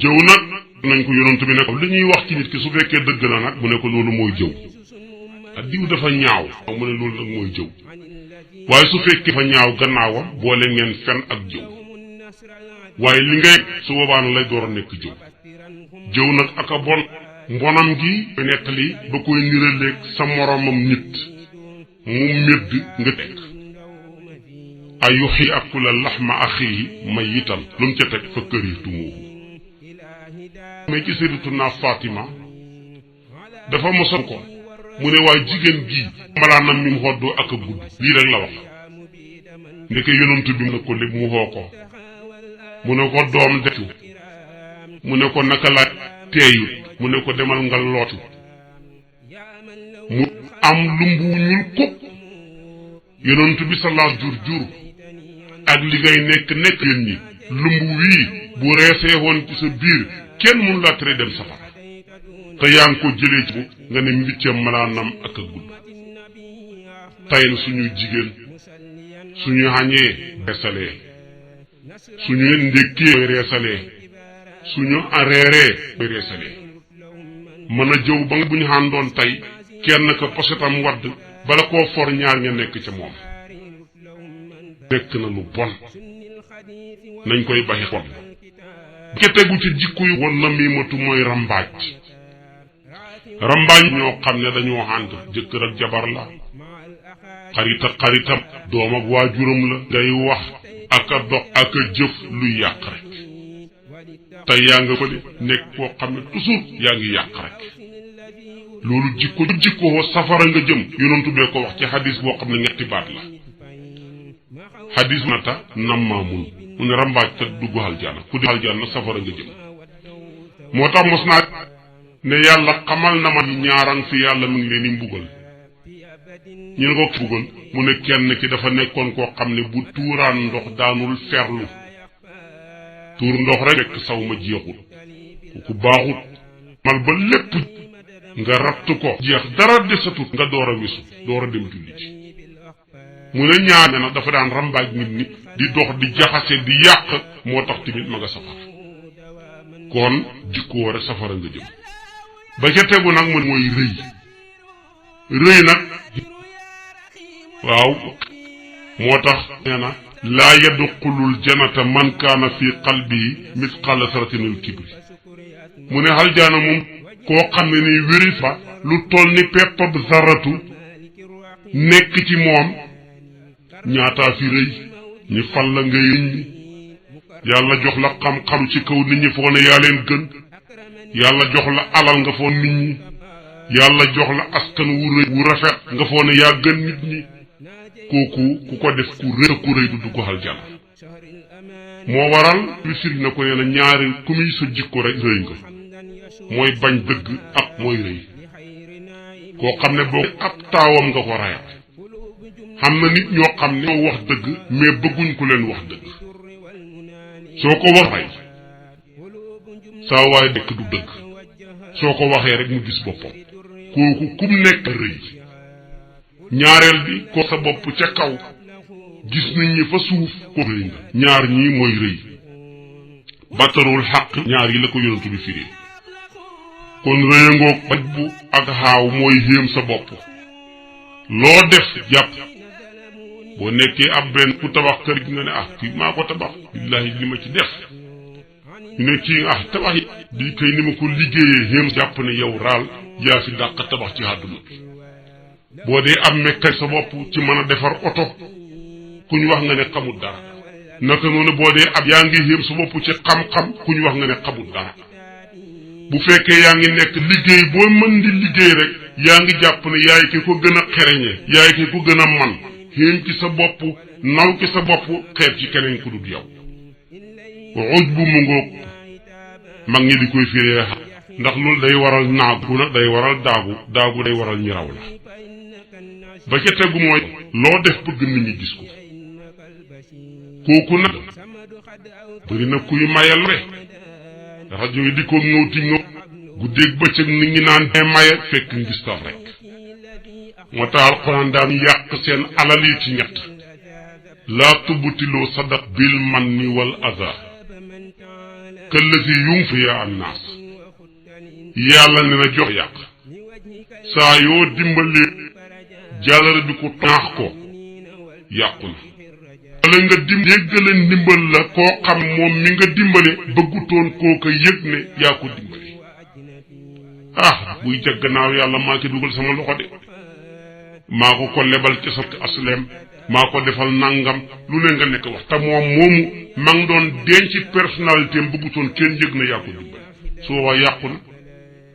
jëw nag nañ ko yonent bi ne ko li ñuy wax ci nit ki su fekkee dëgg la nag mu ne ko loolu mooy jëw diw dafa ñaaw mu ne loolu nag mooy jëw waaye su fekkee fa ñaaw gannaawam boole ngeen fen ak jëw waaye li ngay su boobaa lay door a nekk jëw nag ak a bon mbonam gi nettali ba koy niraleeg sa moromam nit mu médd nga teg ay yuxi akula laxma axihi mayitan lu mu ca teg fa këritumuhu mais ci sayyidatuna Fatima dafa mosoon ko mu ne waaye jigéen gii malaanam mi mu xoddoo ak a gudd lii rek la wax ndeke yonent bi mu ne ko lépp mu xoo ko mu ne ko doom decu mu ne ko naka la teeyut mu ne ko demal nga lootu mu am lumbu ñuul kuk yonent bi sallallahu jur ak li ngay nekk yéen ñi lumbu wii bu reesee woon ci sa biir kenn mënu laa tere dem safara te yaa ngi ko jëlee ci nga ne mbiccam malaanam ak a gudd tayin suñu jigéen suñu xañee reesalee suñu ndékkee mooy reesalee suñu reeree mooy reesalee mën a jëw ba nga bu ñu xàndoon tey kenn ko posetam wadd bala koo for ñaar nga nekk ca moom nekk na lu bon nañ koy baxi bon ke tegu ci jikko yu won na miimatu mooy rambaaj ñoo xam ne dañoo ànd jëkkër ak jabar la xarit ak xaritam doom ak waajuram la ngay wax ak a dox ak a jëf luy yàq rek tey yaa nga fële nekk koo xam ne toujours yaa ngi yàq rek loolu jikko safara nga jëm yonentu bee ko wax ci xadis boo xam ne ñetti baat la xadis nata nammaamun mu ne rambaaj kat dugg aljana ku di aljana safara nga jëm moo tax mos naa ne yàlla xamal na ma ñaarang fi yàlla mi ngi leen di mbugal ñu ne ko mbugal mu ne kenn ki dafa nekkoon koo xam ne bu tuuraan ndox daanul ferlu tuur ndox rek fekk saw ma jeexul ku baaxut mal ba lépp nga ratt ko jeex dara desatut nga door a wisu door a dem julli ci mu ne ñaar nag dafa daan rambaaj nit ñi di dox di jaxase di yàq moo tax tamit ma nga safara kon jikko war a safara nga jëm ba ca tegu nag mooy rëy nag waaw moo tax nee na laa yadxulul janata man kaana fi qalbihi misqaala saratinil kibri mu ne aljaana moom koo xam ne ni wéri fa lu toll ni peppab zaratu nekk ci moom ñaataa fi rëy ñi fal la ngay nit ñi yàlla jox la xam-xam ci kaw nit ñi foo ne yaa leen gën yàlla jox la alal nga foo nit ñi yàlla jox la askan wu rafet nga foo ne yaa gën nit ñi kooku ku ko def ku rëy du dugg aljana moo waral li siri na ko nee na ñaari ku muy sa jikko rek rëy nga mooy bañ dëgg ak mooy rëy koo xam ne boo ab taawam nga ko rayal xam na nit ñoo xam ne ñoo wax dëgg mais bëgguñ ku leen wax dëgg soo ko wax rey saa waay dekk du dëgg soo ko waxee rek mu gis boppam kooku kum nekk rëy ñaareel bi ko sa bopp ca kaw gis nit ñi fa suuf ko rëy nga ñaar ñii mooy rëy batarul xaq ñaar yi la ko yonent bi firi kon rëyangoog baj bu ak xaaw mooy yéem sa bopp loo def jàpp boo nekkee ab benn ku tabax kër gi nga ne kii maa ko tabax billahi li ma ci def ñu ne kii tabax yi di kay ni ma ko liggéeyee yéem jàpp ne yow raal yaa fi dàq tabax ci àdduna boo dee am mekkay sa bopp ci mën a defar oto ku ñu wax nga ne xamul dara naka noonu boo dee ab yaa ngi yéem sa bopp ci xam-xam ku ñu wax nga ne xamul dara bu fekkee yaa ngi nekk liggéey boo mën di liggéey rek yaa ngi jàpp ne yaay ki ko gën a xereñe yaay ki ko gën a man xéem ci sa bopp naw ci sa bopp xeeb ci keneen ku dul yow xuj bu mu ngoog mag ñi di koy firee ndax loolu day waral naagu nag day waral daagu day waral ñi raw la ba ca tegu mooy loo def bëgg nit ñi gis ko kooku nag bëri na kuy mayal rek rajo yi di ko ŋawti ŋaw guddeeg bëccëg nit ñi naan dee maye fekk ngistal rek moo tax alxuraan daan yàq seen alal yi ci ñett laa tubtiloo sadaq bil manni wal aza kallazi yunfiya annaas yàlla ne na jox yàq saa yoo dimbalee jàllale bi ko taax ko yàqu na wala nga déggale ndimbal la koo xam moom mi nga dimbale bëggutoon kooka yëg ne yaa ko dimbale buy jag gannaaw yàlla maa ki dugal sama loxo de maa ko lebal ci sa aslem maa ko defal nangam lu ne nga nekk wax te moom moomu ma ngi doon denc personnalité am bëggutoon kenn yëg na yaa ko dimbale su boobaa yàqu na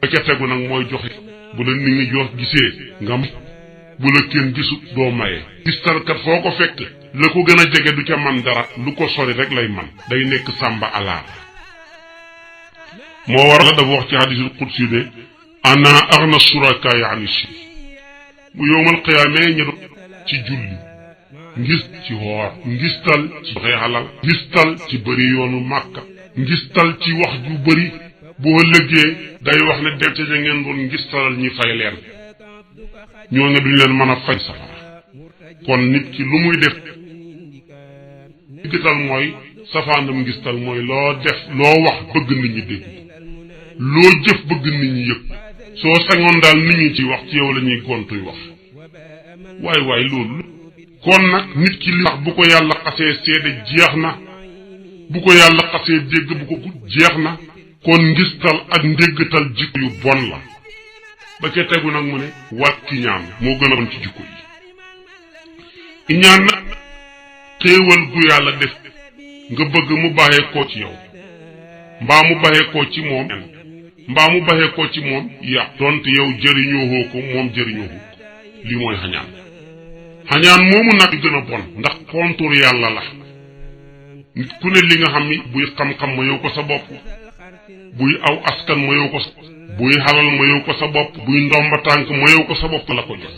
ba ca tegu nag mooy joxe bu la nit ñi jox gisee ngam bu la kenn gisu doo maye gistalkat foo ko fekk la ko gën a jege du ca man dara lu ko sori rek lay man day nekk sàmba alaar moo war la dafa wax ci hadisul qudsi ne ana aghna surakaay ani shirk bu yowmal qiyaamee ñu ci julli ngis ci woor ngistal ci joxe halal ngistal ci bëri yoonu màkka ngistal ci wax ju bëri boo lëggee day wax ne dem ca ña ngeen doon ngistalal ñi fay leen ñoo ne duñ leen mën a fay safara kon nit ki lu muy def ngistal mooy safaanam ngistal mooy loo def loo wax bëgg nit ñi dégg loo jëf bëgg nit ñi yëg soo sañoon daal nit ñi ci wax ci yow la ñuy gontuy wax waay loolu kon nag nit ki li wax bu ko yàlla xasee seede jeex na bu ko yàlla xasee dégg bu ko jeex na kon ngistal ak ndéggtal jikko yu bon la ba ca tegu nag mu ne wat ki ñaan moo gën a bon ci jikko yi iñaan nag xéewal gu yàlla def nga bëgg mu bàyyee koo ci yow mbaa mu bàyyee koo ci moom mbaa mu bàyyee koo ci moom yàq donte yow jëriñoo ko moom jëriñoo ko lii mooy xañaan xañaan moomu nag gën a bon ndax kontur yàlla la nit ku ne li nga xam ni buy xam-xam ma yow ko sa bopp buy aw askan ma yow ko buy xalal ma yow ko sa bopp buy ndomba tànk ma yow ko sa bopp la ko jox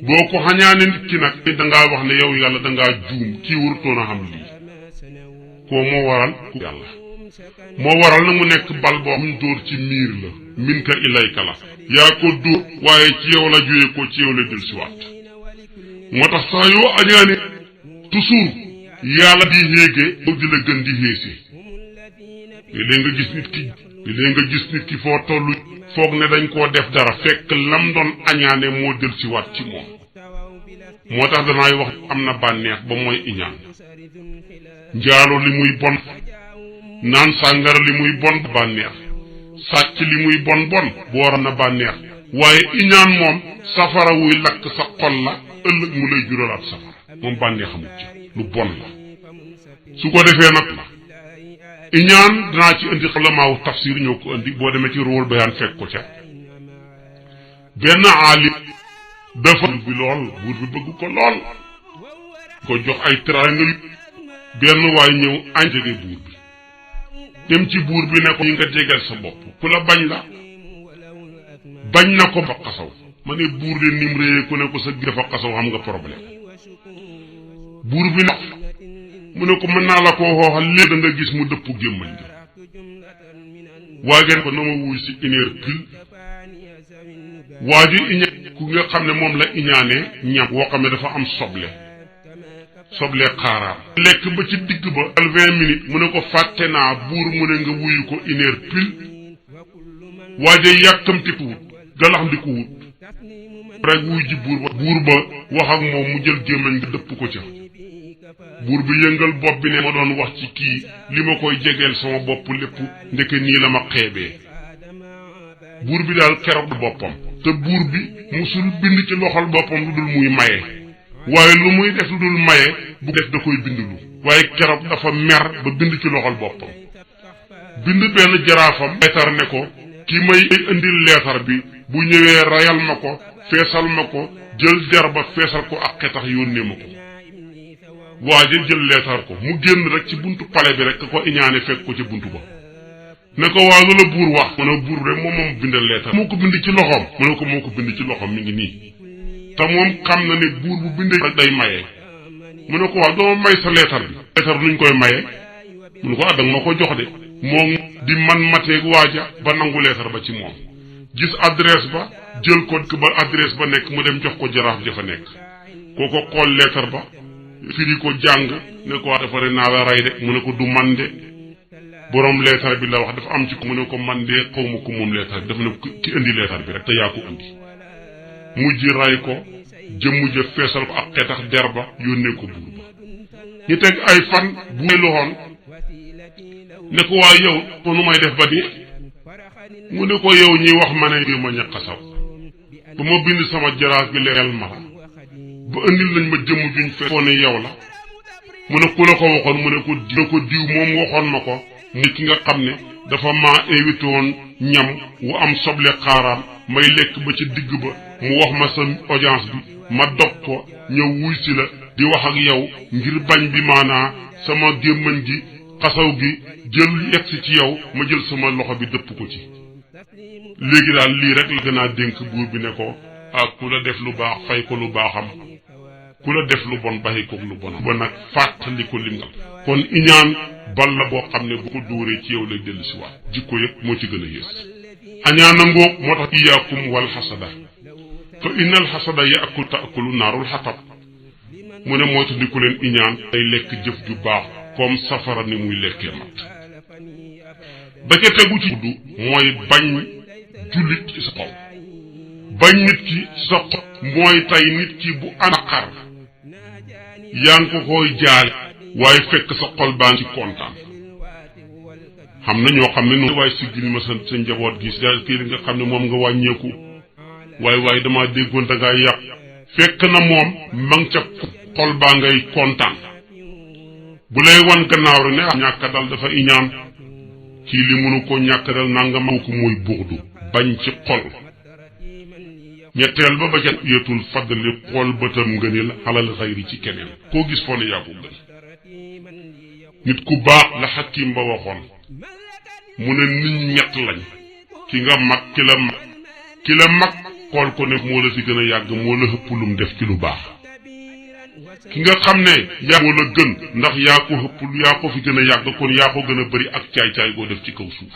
boo ko xañaane nit ki nag dangaa wax ne yow yàlla dangaa juum kii warutoon a xam lii koo moo waral yàlla moo waral na mu nekk bal boo xam dóor ci miir la min ka ilayka la yaa ko dóor waaye ci yow la jóge ko ci yow la del si waat moo tax saa yoo añaane toujours yàlla di xéege yow di la gën di xéese léeg nga gis nit ki foo tollu foog ne dañ koo def dara fekk lam doon añaane moo del si waat ci moom moo tax danaay wax am na bànneex ba mooy iñaan njaalo li muy bon naan sàngara li muy bon bànneex sàcc li muy bon boora na bànneex waaye iñaan moom safara wuy lakk sa xol la ëllëg mu lay juralaat safara moom bànneex amul ci lu bon la su ko defee nag la iñaan danaa ci indi xalamaawu tafsir ñoo ko indi boo demee ci Ruhul Bayaan fekk ko ca benn aalim dafa bi lool buur bi bëgg ko lool ko jox ay teraanga benn waay ñëw añ jege buur bi dem ci buur bi ne ko yi nga jegeel sa bopp ku la bañ na ko ba xasaw ma ne buur de nim réyee ku ne ko sa gi dafa xasaw xam nga problème buur bi nag mu ne ko mën naa la koo xooxal léegi da nga gis mu dëpp gémmañ gi waageen ko na ma wuy si une heure pile waa ji iñaan ku nga xam ne moom la iñaanee ñam woo xam ne dafa am soble xaaraam lekk ba ci digg ba al 20 minutes mu ne ko fàtte naa buur mu ne nga wuyu ko une heure pile waaje yàkkamti ko wut galax ndi ko wut rek wuy ji buur ba wax ak moom mu jël gémmañ nga dëpp ko ca buur bi yëngal bopp bi ne ma doon wax ci kii li ma koy jegeel sama bopp lépp ndeke nii la ma xeebee buur bi daal keroog boppam te buur bi musul bind ci loxol boppam lu dul muy maye waaye lu muy def lu dul maye bu def da koy bindlu waaye keroog dafa mer ba bind ci loxol boppam bind benn jaraafam leetar ne ko ki may indil leetar bi bu ñëwee rayal ma ko feesal ma ko jël der ba feesal ko ak xetax yónnee ma ko waa ji jël leetar ko mu génn rek ci buntu pale bi rek ko iñaane fekk ko ci buntu ba ne ko waa lu la buur wax mu ne buur rek moom bindal leetar moo ko bind ci loxoom mu ne ko moo ko bind ci loxoom mi ngi nii te moom xam na ne buur bu bindee rek day maye mu ne ko waa doo may sa leetar bi leetar nuñ koy maye mu ne ko danga ma ko jox de moom di man mateeg waaja ba nangu leetar ba ci moom gis adresse ba jël ko ba adresse ba nekk mu dem jox ko jaraaf ja fa nekk kooko xool leetar ba firi ko jàng ne ko dafa ne naa la rey de mu ne ko du man de borom leetar bi la wax dafa am ci mu ne ko man de xawma ko moom leetar bi dafa ne ki indi leetar bi rek te yaa ko indi mujj ray ko jëmm ja feesal ko ak xetax derba yónnee ko buur ba ñu teg ay fan bu loxoon ne ko waa yow ko nu may def ba di mu ne ko yow ñi wax ma ne ma ñàkk saw ba ma bind sama jaraaf bi leeral ma ba andil nañ ma jëmm juñ fekk ne yow la mu ne ku la ko waxoon mu ne ko diw moom waxoon ma ko nit ki nga xam ne dafa maa invité woon ñam wu am soble xaaraam may lekk ba ci digg ba mu wax ma sa audience bi ma dog ko ñëw wuy si la di wax ak yow ngir bañ bi maanaa sama gémmañ gi xasaw gi jël yegsi ci yow ma jël sama loxo bi dëpp ko ci léegi daal lii rek la gën a dénk buur bi ne ko ku la def lu baax fay ko lu baaxam ku la def lu bon bàyyi ko lu bon ba nag fàttali ko lim nga kon iñaan bal la boo xam ne bu ko dóoree ci yow lay dellu si waat jikko yëpp moo ci gën a yées añaana ngoog moo tax iyaakum wal xasada fa innal xasada taakulu naarul xatab mu ne moo tax di ko leen iñaan day lekk jëf ju baax comme safara ni muy lekkee mat ba ca tegu ci du mooy bañ jullit ci sa xol bañ nit ki ci sa xol mooy tey nit ki bu anaqar yaa ngi ko koy jaal waaye fekk sa xol baa ngi ci kontaan xam na ñoo xam ne noonu waaye siggil ma sa njaboot gi kii li nga xam ne moom nga wàññeeku waaye damaa déggoon da ngaa yàq fekk na moom ma ngi ca xol baa ngay kontaan bu lay wan gannaaw rek ne ñàkk dal dafa iñaan kii li mënu ko ñàkk dal nangam ko mooy buxdu bañ ci xol ñetteel ba ca yetul fadli xool bëtam ngënil xalal xayri ci keneen koo gis foo ne yaa ko gën nit ku baax la xakim ba waxoon mu ne nit ñett lañ ki nga mag ki la mag xool ko ne moo la fi gën a yàgg moo la ëpp lum def ci lu baax ki nga xam ne yaa moo la gën ndax yaa ko fi gën a yàgg kon yaa ko gën a bari ak caay-caay boo def ci kaw suuf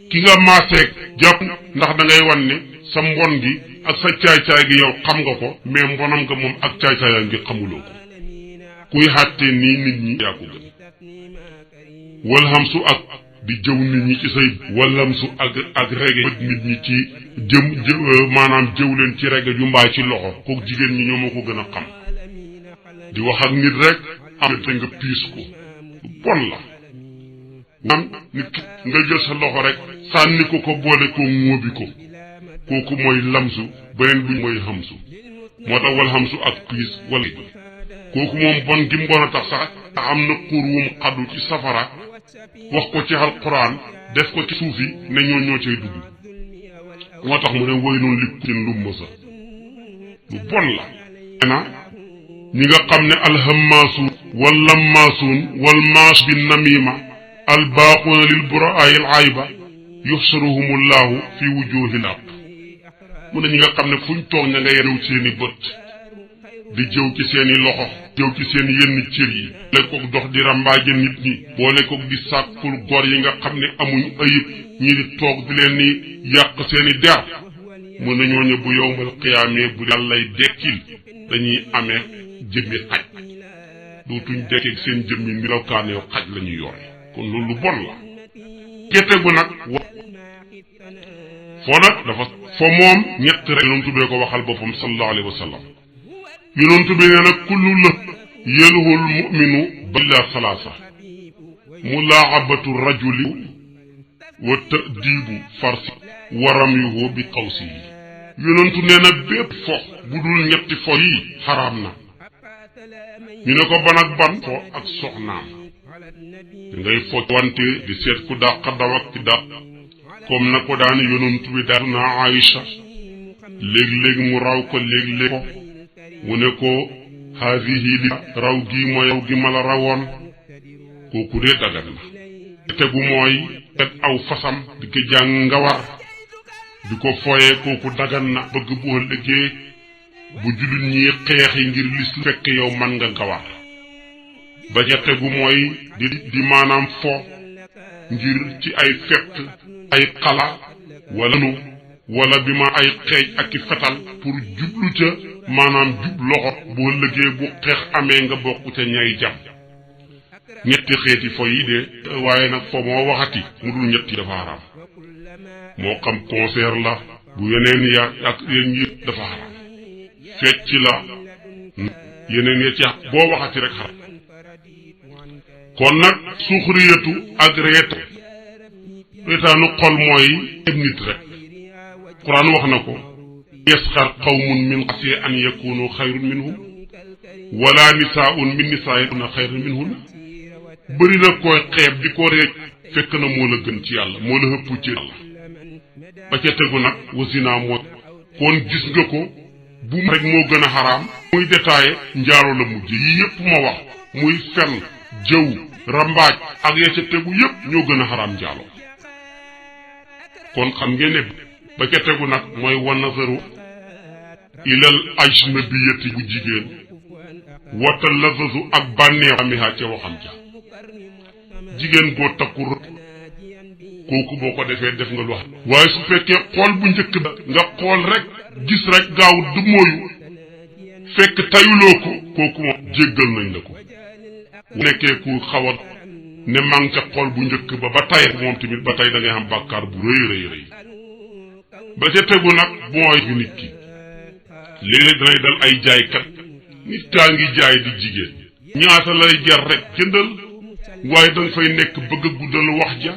ki nga maaseeg jàpp ndax da ngay wan ne sa mbon gi ak sa caay-caay gi yow xam nga ko mais mbonam nga moom ak caay-caayam gi xamuloo ko kuy xàttee nii nit ñi yaa ko gën walham su ak di jëw nit ñi ci say walham su ak rege bët nit ñi ci maanaam jëw leen ci rege ju mbaa ci loxo kook jigéen ñi ñoo ma ko gën a xam di wax ak nit rek am te nga piis ko bon la am nit nga jël sa loxo rek sànni ko boole ko ŋóobi ko kooku mooy lamsu beneen bi mooy xamsu moo tax wal xamsu ak piis wala kooku moom bon gi mu bon a tax sax am na xur wum xaddu ci safara wax ko ci alquran def ko ci suufi ne ñoo cay dugg moo tax mu ne woy noonu li ci ndumma sa lu bon la na ñi nga xam ne alhammaasuun wal lammaasuun wal maas bi namima albaaquuna lil buraay al ayba yuxsaruhumullahu fi wujuhil ab mu ne ñi nga xam ne fuñ toog ña nga jëw seeni bët di jëw ci seeni loxo jëw ci seen yenn cër yi boole koog dox di rambaaje nit ñi boole koog di sàkkul gor yi nga xam ne amuñ ayib ñii di toog di leen ni yàq seeni der mu ne ñooñu bu yowmal qiyaamee bu yàllay dekkil dañuy amee jëmmi xaj dootuñ dekkeeg seen jëmmi melokaaneew xaj la ñuy yore kon loolu lu bon la gerte gu nag foo nag dafa fo moom ñett rek yonentu bee ko waxal boppam sallallahu alayhi wa sallam yonentu bi nee nag kullu la yelhul mu'minu billa salaasa mulaaxabatu rajuli wa ta'dibu farsi wa ramyuhu bi qawsihi yonentu nee na bépp fo bu dul ñetti fo yi xaraam na ñu ne ko ban ak ban fo ak soxnaam da ngay fo wante di seet ku dàq daw ak ci dàq comme na ko daan yonentu bi daal na Aïcha léeg-léeg mu raw ko léeg-léeg ko mu ne ko haadihi li raw gi mooy raw gi ma la rawoon kooku dee dagat na tegu mooy tet aw fasam di ko jàng nga war di ko foyee kooku dagan na bëgg bu ëllëgee bu jullit ñi xeexi ngir lis fekk yow man nga gawar ba ca tegu mooy di maanaam fo ngir ci ay fett ay xala wala bi ma ay xeej ak i fetal pour jublu ca maanaam jub loxo bu ëllëgee bu xeex amee nga bokk ca ñay jam ñetti xeeti fo yi de waaye nag fo moo waxati mu dul ñetti dafa xaraam moo xam concert la bu yeneen ya ak yéen yi dafa xaraam fecc la yeneen ya ci boo waxati rek xaraam kon nag suxriyatu ak reetaanu xol mooy eb nit rek Quran wax na ko yasxar qawmun min qasi an yakunu xayrun minhum wala nisaa'un min nisaa'in xayrun minhum bëri na koy xeeb di ko reej fekk na moo la gën ci yàlla moo la ëpp ci yàlla ba ca tegu nag wasina moo kon gis nga ko bu rek moo gën a xaraam muy détaillé njaaro la mujj yi yépp ma wax muy fen jëw rambaaj ak ya ca tegu yépp ñoo gën a xaraam njaalo kon xam ngeen ne ba ca tegu nag mooy wa nazaru ilal ajnabiyati bu jigéen wata lazazu ak bànneex amiha ca waxam ja jigéen goo takku kooku boo ko defee def nga lu wax waaye su fekkee xool bu njëkk ba nga xool rek gis rek gaaw du mooyu fekk tayuloo ko kooku moom jéggal nañ la ko bu nekkee ku xaw a ne maa ngi ca xool bu njëkk ba ba tay moom tamit ba tey da ngay am bàkkaar bu rëy rëy ba ca tegu nag mooy nit ki léeg-léeg danay dal ay jaaykat nit kaa ngi jaay di jigéen ñaata lay jar rek jëndal waaye danga fay nekk bëgg a guddal wax ja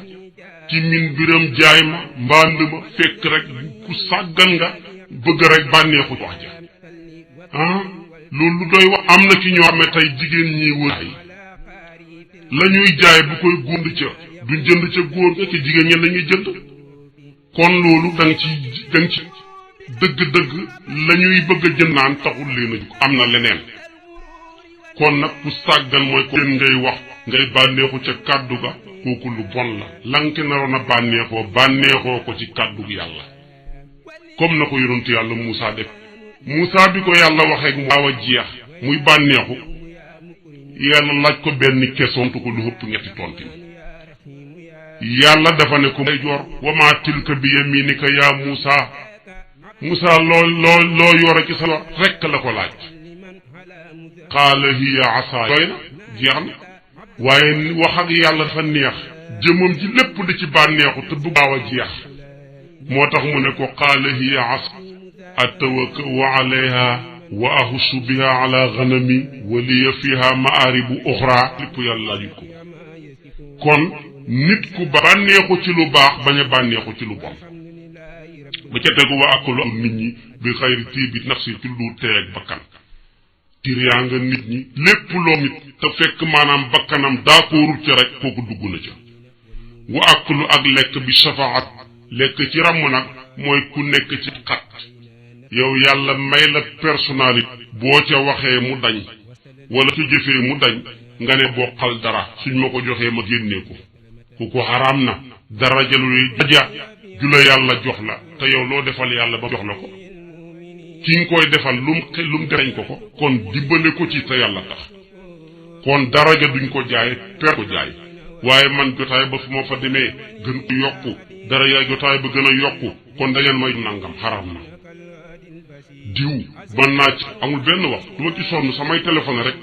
ci min biram jaay ma mbànd ma fekk rek ku sàggan nga bëgg rek bànneexu wax ja loolu lu doy wax am na ci ñoo xam ne tey jigéen ñi wër la ñuy jaay bu koy gund ca duñ jënd ca góor nga ci jigéen ñen lañuy jënd kon loolu danga ci dëgg-dëgg la ñuy bëgg a jënd naan taxul leen a jug am na leneen kon nag ku sàggan mooy ko leen ngay wax ngay bànneexu ca kàddu ga kooku lu bon la lanke naroon a bànneexoo ko ci kàddu yàlla comme na ko yonent yàlla Muusaa def Muusaa bi ko yàlla waxee mu gaaw a jeex muy bànneexu yàlla laaj ko benn question tu ko lu ëpp ñetti tontin yàlla dafa ne ko may joor wa maa tilka bi yaminika yaa Muusaa loo yore ci sa lor rekk la ko laaj qaala hiya asaa doy na jeex na waaye wax ak yàlla dafa neex jëmam ji lépp di ci bànneexu te bu gaaw a jeex moo tax mu ne ko qaala hiya asaa atawakka'u alayha wa ahussu biha ala ghanami wa liya fiha ma'aribu ukhra lépp yàlla laaju ko kon nit ku bànneexu ci lu baax bañ a bànneexu ci lu bon ba ca tegu wa akulu nit ñi bi xayri tiibi nafsi ci lu teeg bakkan tiriyaa nga nit ñi lépp loo nit te fekk maanaam bakkanam daakoorul ca rek kooku dugg na ca wa akulu ak lekk bi shafaat lekk ci ràmm nag mooy ku nekk ci xat yow yàlla may la personnalité boo ca waxee mu dañ wala su jëfee mu dañ nga ne bokkal dara suñ ma ko joxee ma génnee ko kooku xaraam na dara jaluy daja ju la yàlla jox la te yow loo defal yàlla ba jox la ko ki nga koy defal lum defañ ko kon dimbale ko ci te yàlla tax kon daraja duñ ko jaay per ko jaay waaye man jotaay ba fu ma fa demee gën ko yokku dara yaay jotaay ba gën a yokku kon da ngeen may nangam xaraam na diw mën naa ci amul benn wax du ma ci sonn samay téléphone rek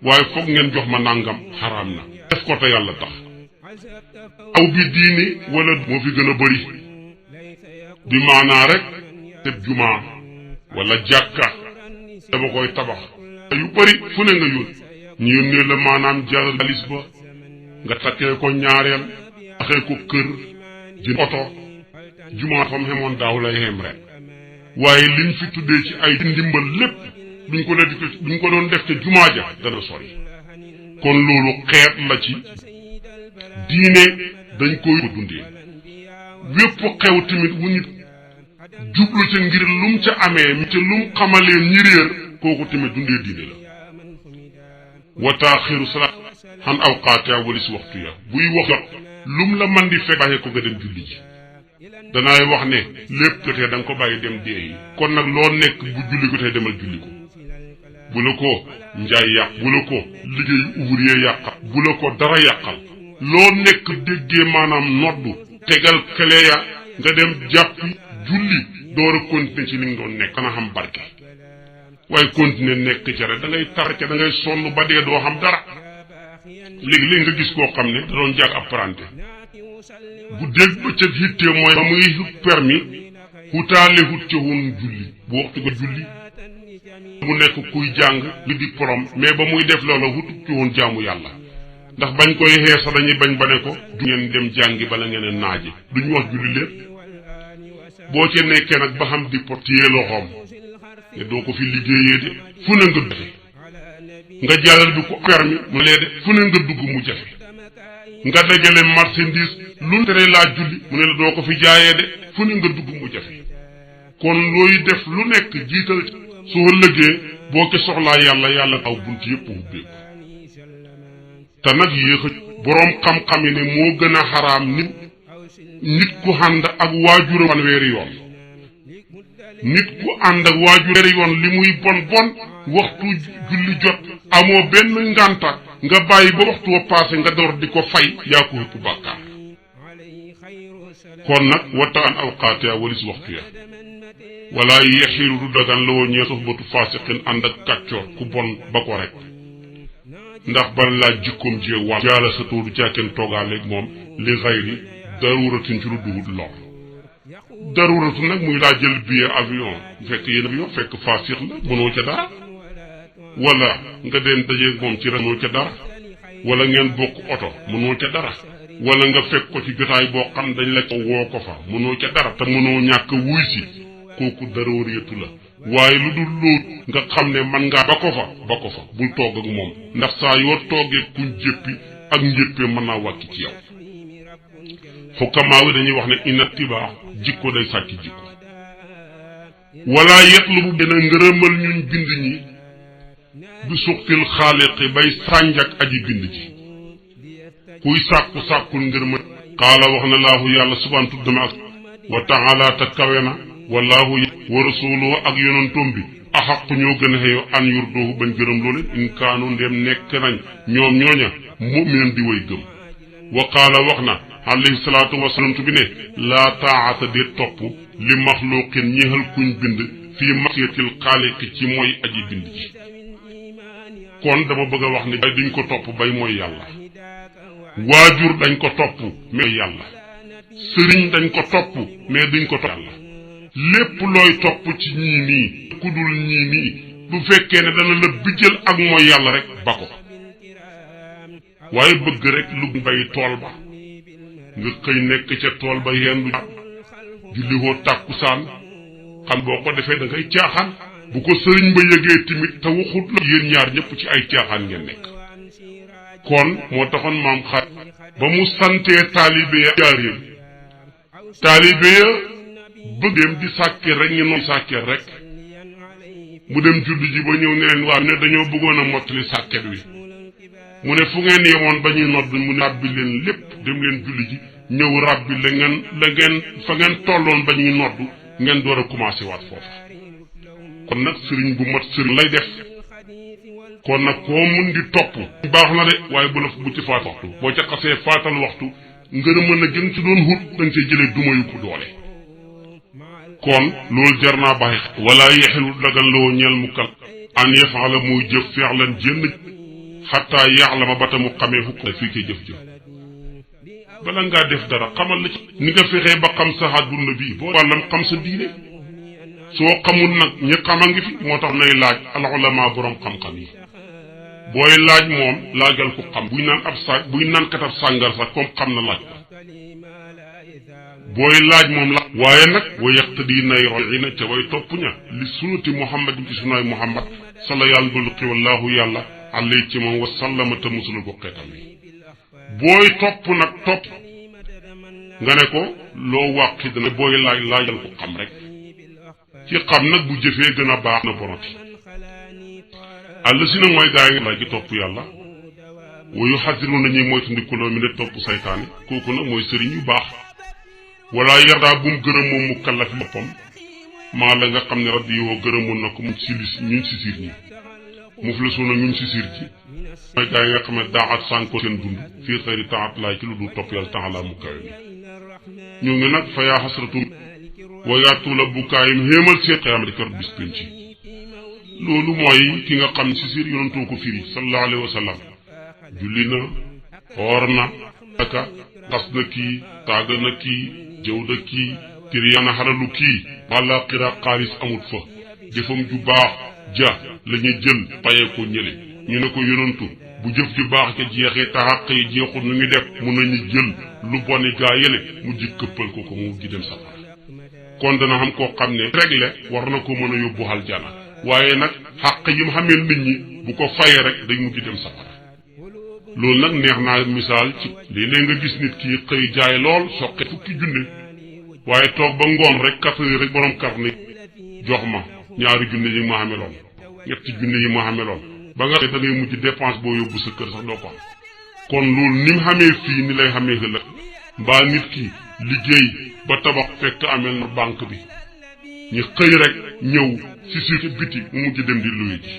waaye foog ngeen jox ma nangam xaraam na def ko te yàlla tax aw bi diini wala moo fi gën a bëri bi maanaa rek te jumaa wala jàkka dama koy tabax yu bëri fu ne nga ñu yónnee la maanaam jalis ba nga takkee ko ñaareel taxee ko kër ji oto jumaa fam xemoon daaw lay xem rek waaye liñ fi tuddee ci ay ndimbal lépp duñ ko doon def te jumaa ja dana sori kon loolu xeet la ci diine dañ koy ko dundee wépp xew tamit wu nit jublu ca ngir lum ca amee te lum xamalee ñi réer kooku tamit dundee diine la wa taaxiru salaat xan awqaatiha walis waxtu ya buy wax jot lum la man di fekk bàyyee ko nga dem julli ji danaay wax ne lépp jotee da nga ko bàyyi dem dee yi kon nag loo nekk bu julli ko tey demal julli ko bu la ko njaay yàq bu la ko liggéey ouvrier yàqal bu la ko dara yàqal loo nekk déggee maanaam noddu tegal kele ya nga dem jàppi julli door a continuer ci li nga doon nekk dana xam barke waaye continuer nekk ca rek da ngay tar ca da ngay sonn ba dee doo xam dara léegi-léegi nga gis koo xam ne da doon jàng apprenti bu dégg bëccëg hittee mooy ba muy hut permis hutaale hut ca woon julli bu waxtu ko julli mu nekk kuy jàng li diplôme mais ba muy def loola hut ci woon jaamu yàlla ndax bañ koy xees sax dañuy bañ ba ne ko du ngeen dem jàngi bala ngeen naaje duñu wax julli lépp boo ca nekkee nag ba xam di portier loxoom te doo ko fi liggéeyee de fu ne nga jafe nga jàllal bi ko permis mu lee de fu ne nga dugg mu jafe nga dajale marchandise lu tere laa julli mu ne la doo ko fi jaayee de fu ne nga dugg mu jafe kon looy def lu nekk jiital soo lëggee boo ko soxlaa yàlla aw bunt yëpp ubbeeku te nag yéex a boroom xam-xam yi ne moo gën a xaraam nit ku ànd ak waajuram fanweeri yoon nit ku ànd ak waajuram yoon li muy bon bon waxtu julli jot amoo benn ngànta nga bàyyi ba waxtu wa paase nga door di ko fay yaa ko ëpp bàkkaar kon nag wattaan awqaatiha walis waxtu ya wala yexilu du dagan la woo ñee soxbatu faasiqin ànd ak kàccoor ku bon ba ko rek ndax bala laa jikkoom jee wàll jaala sa tóodu caaken toogaaleeg moom li xayri daruratin ci lu duhut lor daruratu nag muy laa jël billet avion fekk yéen avion fekk faasiq la mënoo ca dara wala nga dem dajeeg moom ci mënoo ca dara wala ngeen bokk oto mënoo ca dara wala nga fekk ko ci jotaay boo xam dañ la ko woo ko fa mënoo ca dara te mënoo ñàkk wuy si kooku daruriyatu la waaye lu dul loolu nga xam ne man ngaa ba ko fa bul toog ak moom ndax saa yoo toogee kuñ jéppi ak njéppee mën naa wàcc ci yow xukkamaa wi dañuy wax ne ina tibaa jikko day sàcc jikko wala yetlu bu gën a ngërëmal ñuñ bind ñi bi suxtil xaaliqi bay sànjak aji bind ji kuy sàkkul ngërëmal qaala wax na laahu yàlla subhaan tuddama ak wa taala ta kawe na wallaahu wa rasuluhu ak yonantoom bi axaqu ñoo gën a xëyoo an yurdoohu bañ gërëm loolu in kaanu ndem nekk nañ ñoom ñooña mu'minan di way gëm wa qaala wax na alayhi salaatu wasalaam bi ne laa taa'ata de topp li maxluqin ñeexal kuñ bind fii masiyatil xaaliqi ci mooy aji bind ji kon dama bëgg a wax ne duñ ko topp bay mooy yàlla waajur dañ ko topp mais yàlla sëriñ dañ ko topp mais duñ ko topp yàlla lépp looy topp ci ñii nii ku dul ñii nii bu fekkee ne dana la bijjal ak mooy yàlla rek ba ko waaye bëgg rek lu bay tool ba nga xëy nekk ca tool ba yendu julliwoo tàkkusaan xam boo ko defee da ngay caaxaan bu ko sëriñ ba yëgee timit te waxut la yéen ñaar ñëpp ci ay caaxaan ngeen nekk kon moo taxoon maam xaar ba mu santee taalibe ya jaaréem taalibe ya bëggeem di sàkke rek ñu noonu sàkke rek mu dem julli ji ba ñëw ne leen waaw ne dañoo bëggoon a mottali sàkket wi mu ne fu ngeen yemoon ba ñuy nodd mu ne ràbbi leen lépp dem leen julli ji ñëw ràbbi la ngeen fa ngeen tolloon ba ñuy nodd ngeen door a commencé waat foofu kon nag sëriñ bu mat sëriñ lay def kon nag koo mun di topp baax na de waaye bu ci faat waxtu boo ca xasee faatal waxtu ngër mën a gën ci doon hut danga cay jëlee duma yu ko doole kon loolu jar naa bàyyi wala yexilu dagan loo ñeel mu kal an yafaala muy jëf fi'lan jënn xataa yaxlama ba ta mu xamee fukk fii koy jëf-jëf bala ngaa def dara xamal la ci ni nga fexee ba xam sa àdduna bi boo wàllam xam sa diine soo xamul nag ñi xama ngi fi moo tax nay laaj al ulama borom xam-xam yi booy laaj moom laajal ko xam buy naan katab sàngar sax comme xam na laaj ko booy laaj moom la waaye nag wa yaqtadi nay roy na ca way topp ña li sunnati muhammad ci sunaay muhammad sala yàlla dolu xiwallaahu yàlla alay ci moom wa sallama te musulul ko xeetam yi booy topp nag topp nga ne ko loo wàqi dana booy laajal ko xam rek ci xam nag bu jëfee gën a baax na boroti àll si na mooy gaa yi laaj gi topp yàlla wayu xasiru nañuy moytandikuloo mi ne topp saytaane kooku nag mooy sëriñ yu baax wala yardaa bu mu gërëm moom mu kallaf boppam maa la nga xam ne rabbi yoo gërëmoon na ko mu ñun si siir ñi muf la suuna ñun si siir ci mooy gaa yi nga xam ne daaxat sànkoo seen dund fii xëyri taxat laay ci lu dul topp yàlla taxalaa mu kawe mi ñu ngi nag fa yaa xasratum wa yaa tuula bukaayim xéemal seen xiyam di kër bis penc loolu mooy ki nga xam ne si siir yonantoo ko firi sallallahu alayhi wa sallam julli na xoor na aka xas na kii taaga na kii jëw na kii tiriyaana xalalu kii walla xira xaalis amut fa jëfam ju baax ja la ñu jël payee ko ñële ñu ne ko yonantu bu jëf ju baax ca jeexee te xàq yi jeexul nu ñu def mun nañu jël lu boni gaa yële mu ji këppal ko mu ji dem safara kon dana xam koo xam ne réglé war na ko mën a yóbbu aljana waaye nag xàq yi mu xamee nit ñi bu ko fayee rek day mujj dem safara loolu nag neex naa misaal ci léeg-léeg nga gis nit ki xëy jaay lool soqe fukki junne waaye toog ba ngoon rek 4 heures rek borom kar ni jox ma 2 junne yi ma xameloon 3 junne yi ma xameloon ba nga da ngay mujj dépense boo yóbbu sa kër sax doo ko am kon loolu ni mu xamee fii ni lay xamee ëllëg mbaa nit ki liggéey ba tabax fekk amel na banque bi ñu xëy rek ñëw si biti mu mujj dem di luye ji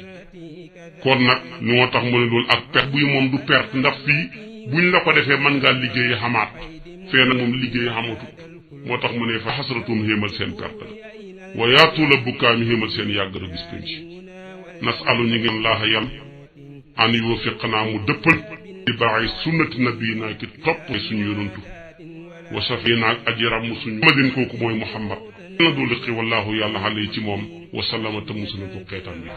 kon nag lu moo tax mu ne loolu ak perte buy moom du perte ndax fii buñ la ko defee mën ngaa liggéey xamaat fee nag moom liggéey xamatut moo tax mu ne fa xasratum xéemal seen perte la wa yaatu la bukkaami xéemal seen yàgg ra gis penc nasalu ñu ngeen laaxa yam an yuwaffiqnaa mu dëppal di baaxee sunnati nabi naa ki topp suñu yonantu wa safinaak aji ràmm suñu madin kooku mooy Muhammad na doolu xi wallaahu yàlla xale yi ci moom wa sallama te musal ko xeetam bi